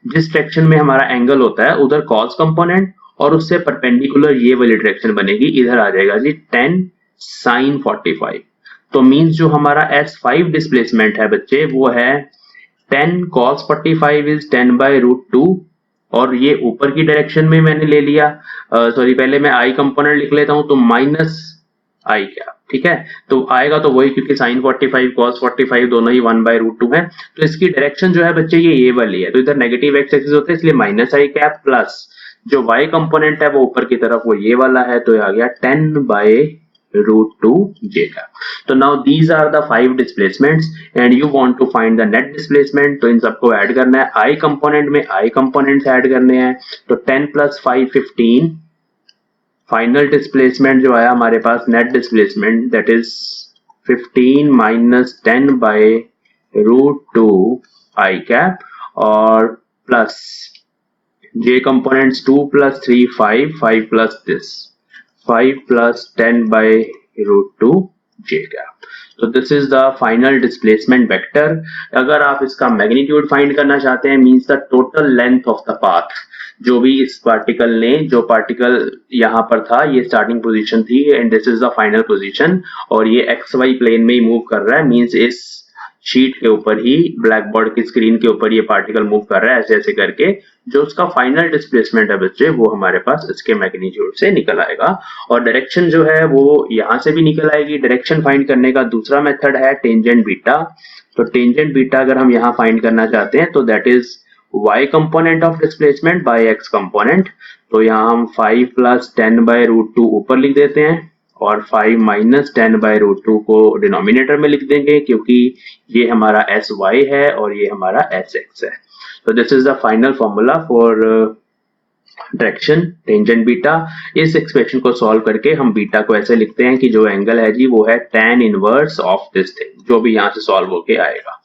जिस डायरेक्शन में हमारा एंगल होता है उधर cos कंपोनेंट, और उससे परपेंडिकुलर ये वाली डायरेक्शन बनेगी, इधर आ जाएगा जी 10 sin 45। तो मींस जो हमारा S5 डिस्प्लेसमेंट है बच्चे वो है 10 cos 45 इज 10 बाय रूट 2, और ये ऊपर की डायरेक्शन में मैंने ले लिया, सॉरी पहले मैं i कंपोनेंट लिख लेता हूं, तो माइनस i कैप। ठीक है, तो आएगा तो वही, क्योंकि sin 45 cos 45 दोनों ही 1 बाय रूट 2 है। तो इसकी डायरेक्शन जो है बच्चे ये वाली है, तो इधर नेगेटिव x एक्सिस होता है, इसलिए माइनस i कैप, प्लस जो y कंपोनेंट है वो ऊपर की तरफ वो ये वाला है, तो आ गया 10 बाय रूट 2 j कैप। तो now these are the 5 displacements and you want to find the net displacement. तो इन सबको ऐड करना है, i कंपोनेंट में i कंपोनेंट्स ऐड करने हैं, तो 10 प्लस 5 15। फाइनल डिस्प्लेसमेंट जो आया हमारे पास net displacement, that is 15 minus 10 by root 2 i cap, और plus j components 2 plus 3 5, 5 plus this 5 plus 10 by root 2 j cap. तो this is the final displacement vector. अगर आप इसका मैग्नीट्यूड फाइंड करना चाहते हैं, means the total length of the path, जो भी इस पार्टिकल ने, जो पार्टिकल यहाँ पर था ये स्टार्टिंग पोजीशन थी and this is the final position, और ये एक्स वाई प्लेन में ही मूव कर रहा है, मींस इस शीट के ऊपर ही, ब्लैक बोर्ड की स्क्रीन के ऊपर ये पार्टिकल मूव कर रहा है ऐसे ऐसे करके। जो उसका फाइनल डिस्प्लेसमेंट है बच्चे वो हमारे पास इसके मैग्नीट्यूड से निकल आएगा, और डायरेक्शन जो है वो यहाँ से भी निकल आएगी। डायरेक्शन फाइंड करने का दूसरा मेथड है टेंजेंट बीटा। तो टेंजेंट बीटा अगर हम यहाँ फाइंड करना चाहते हैं तो that is y component of displacement bye x component. तो यहाँ हम 5 प्लस 10 बाय रूट 2 ऊपर लिख देते हैं, और 5 माइनस 10 बाय रूट 2 को डिनोमिनेटर में लिख देंगे, क्योंकि ये हमारा sy है और ये हमारा sx है। तो this is the final formula for direction tangent beta. इस एक्सप्रेशन को सॉल्व करके हम बीटा को ऐसे लिखते हैं कि जो एंगल है जी वो है tan inverse of this thing, जो भी यहाँ से सॉल्व होके आएगा।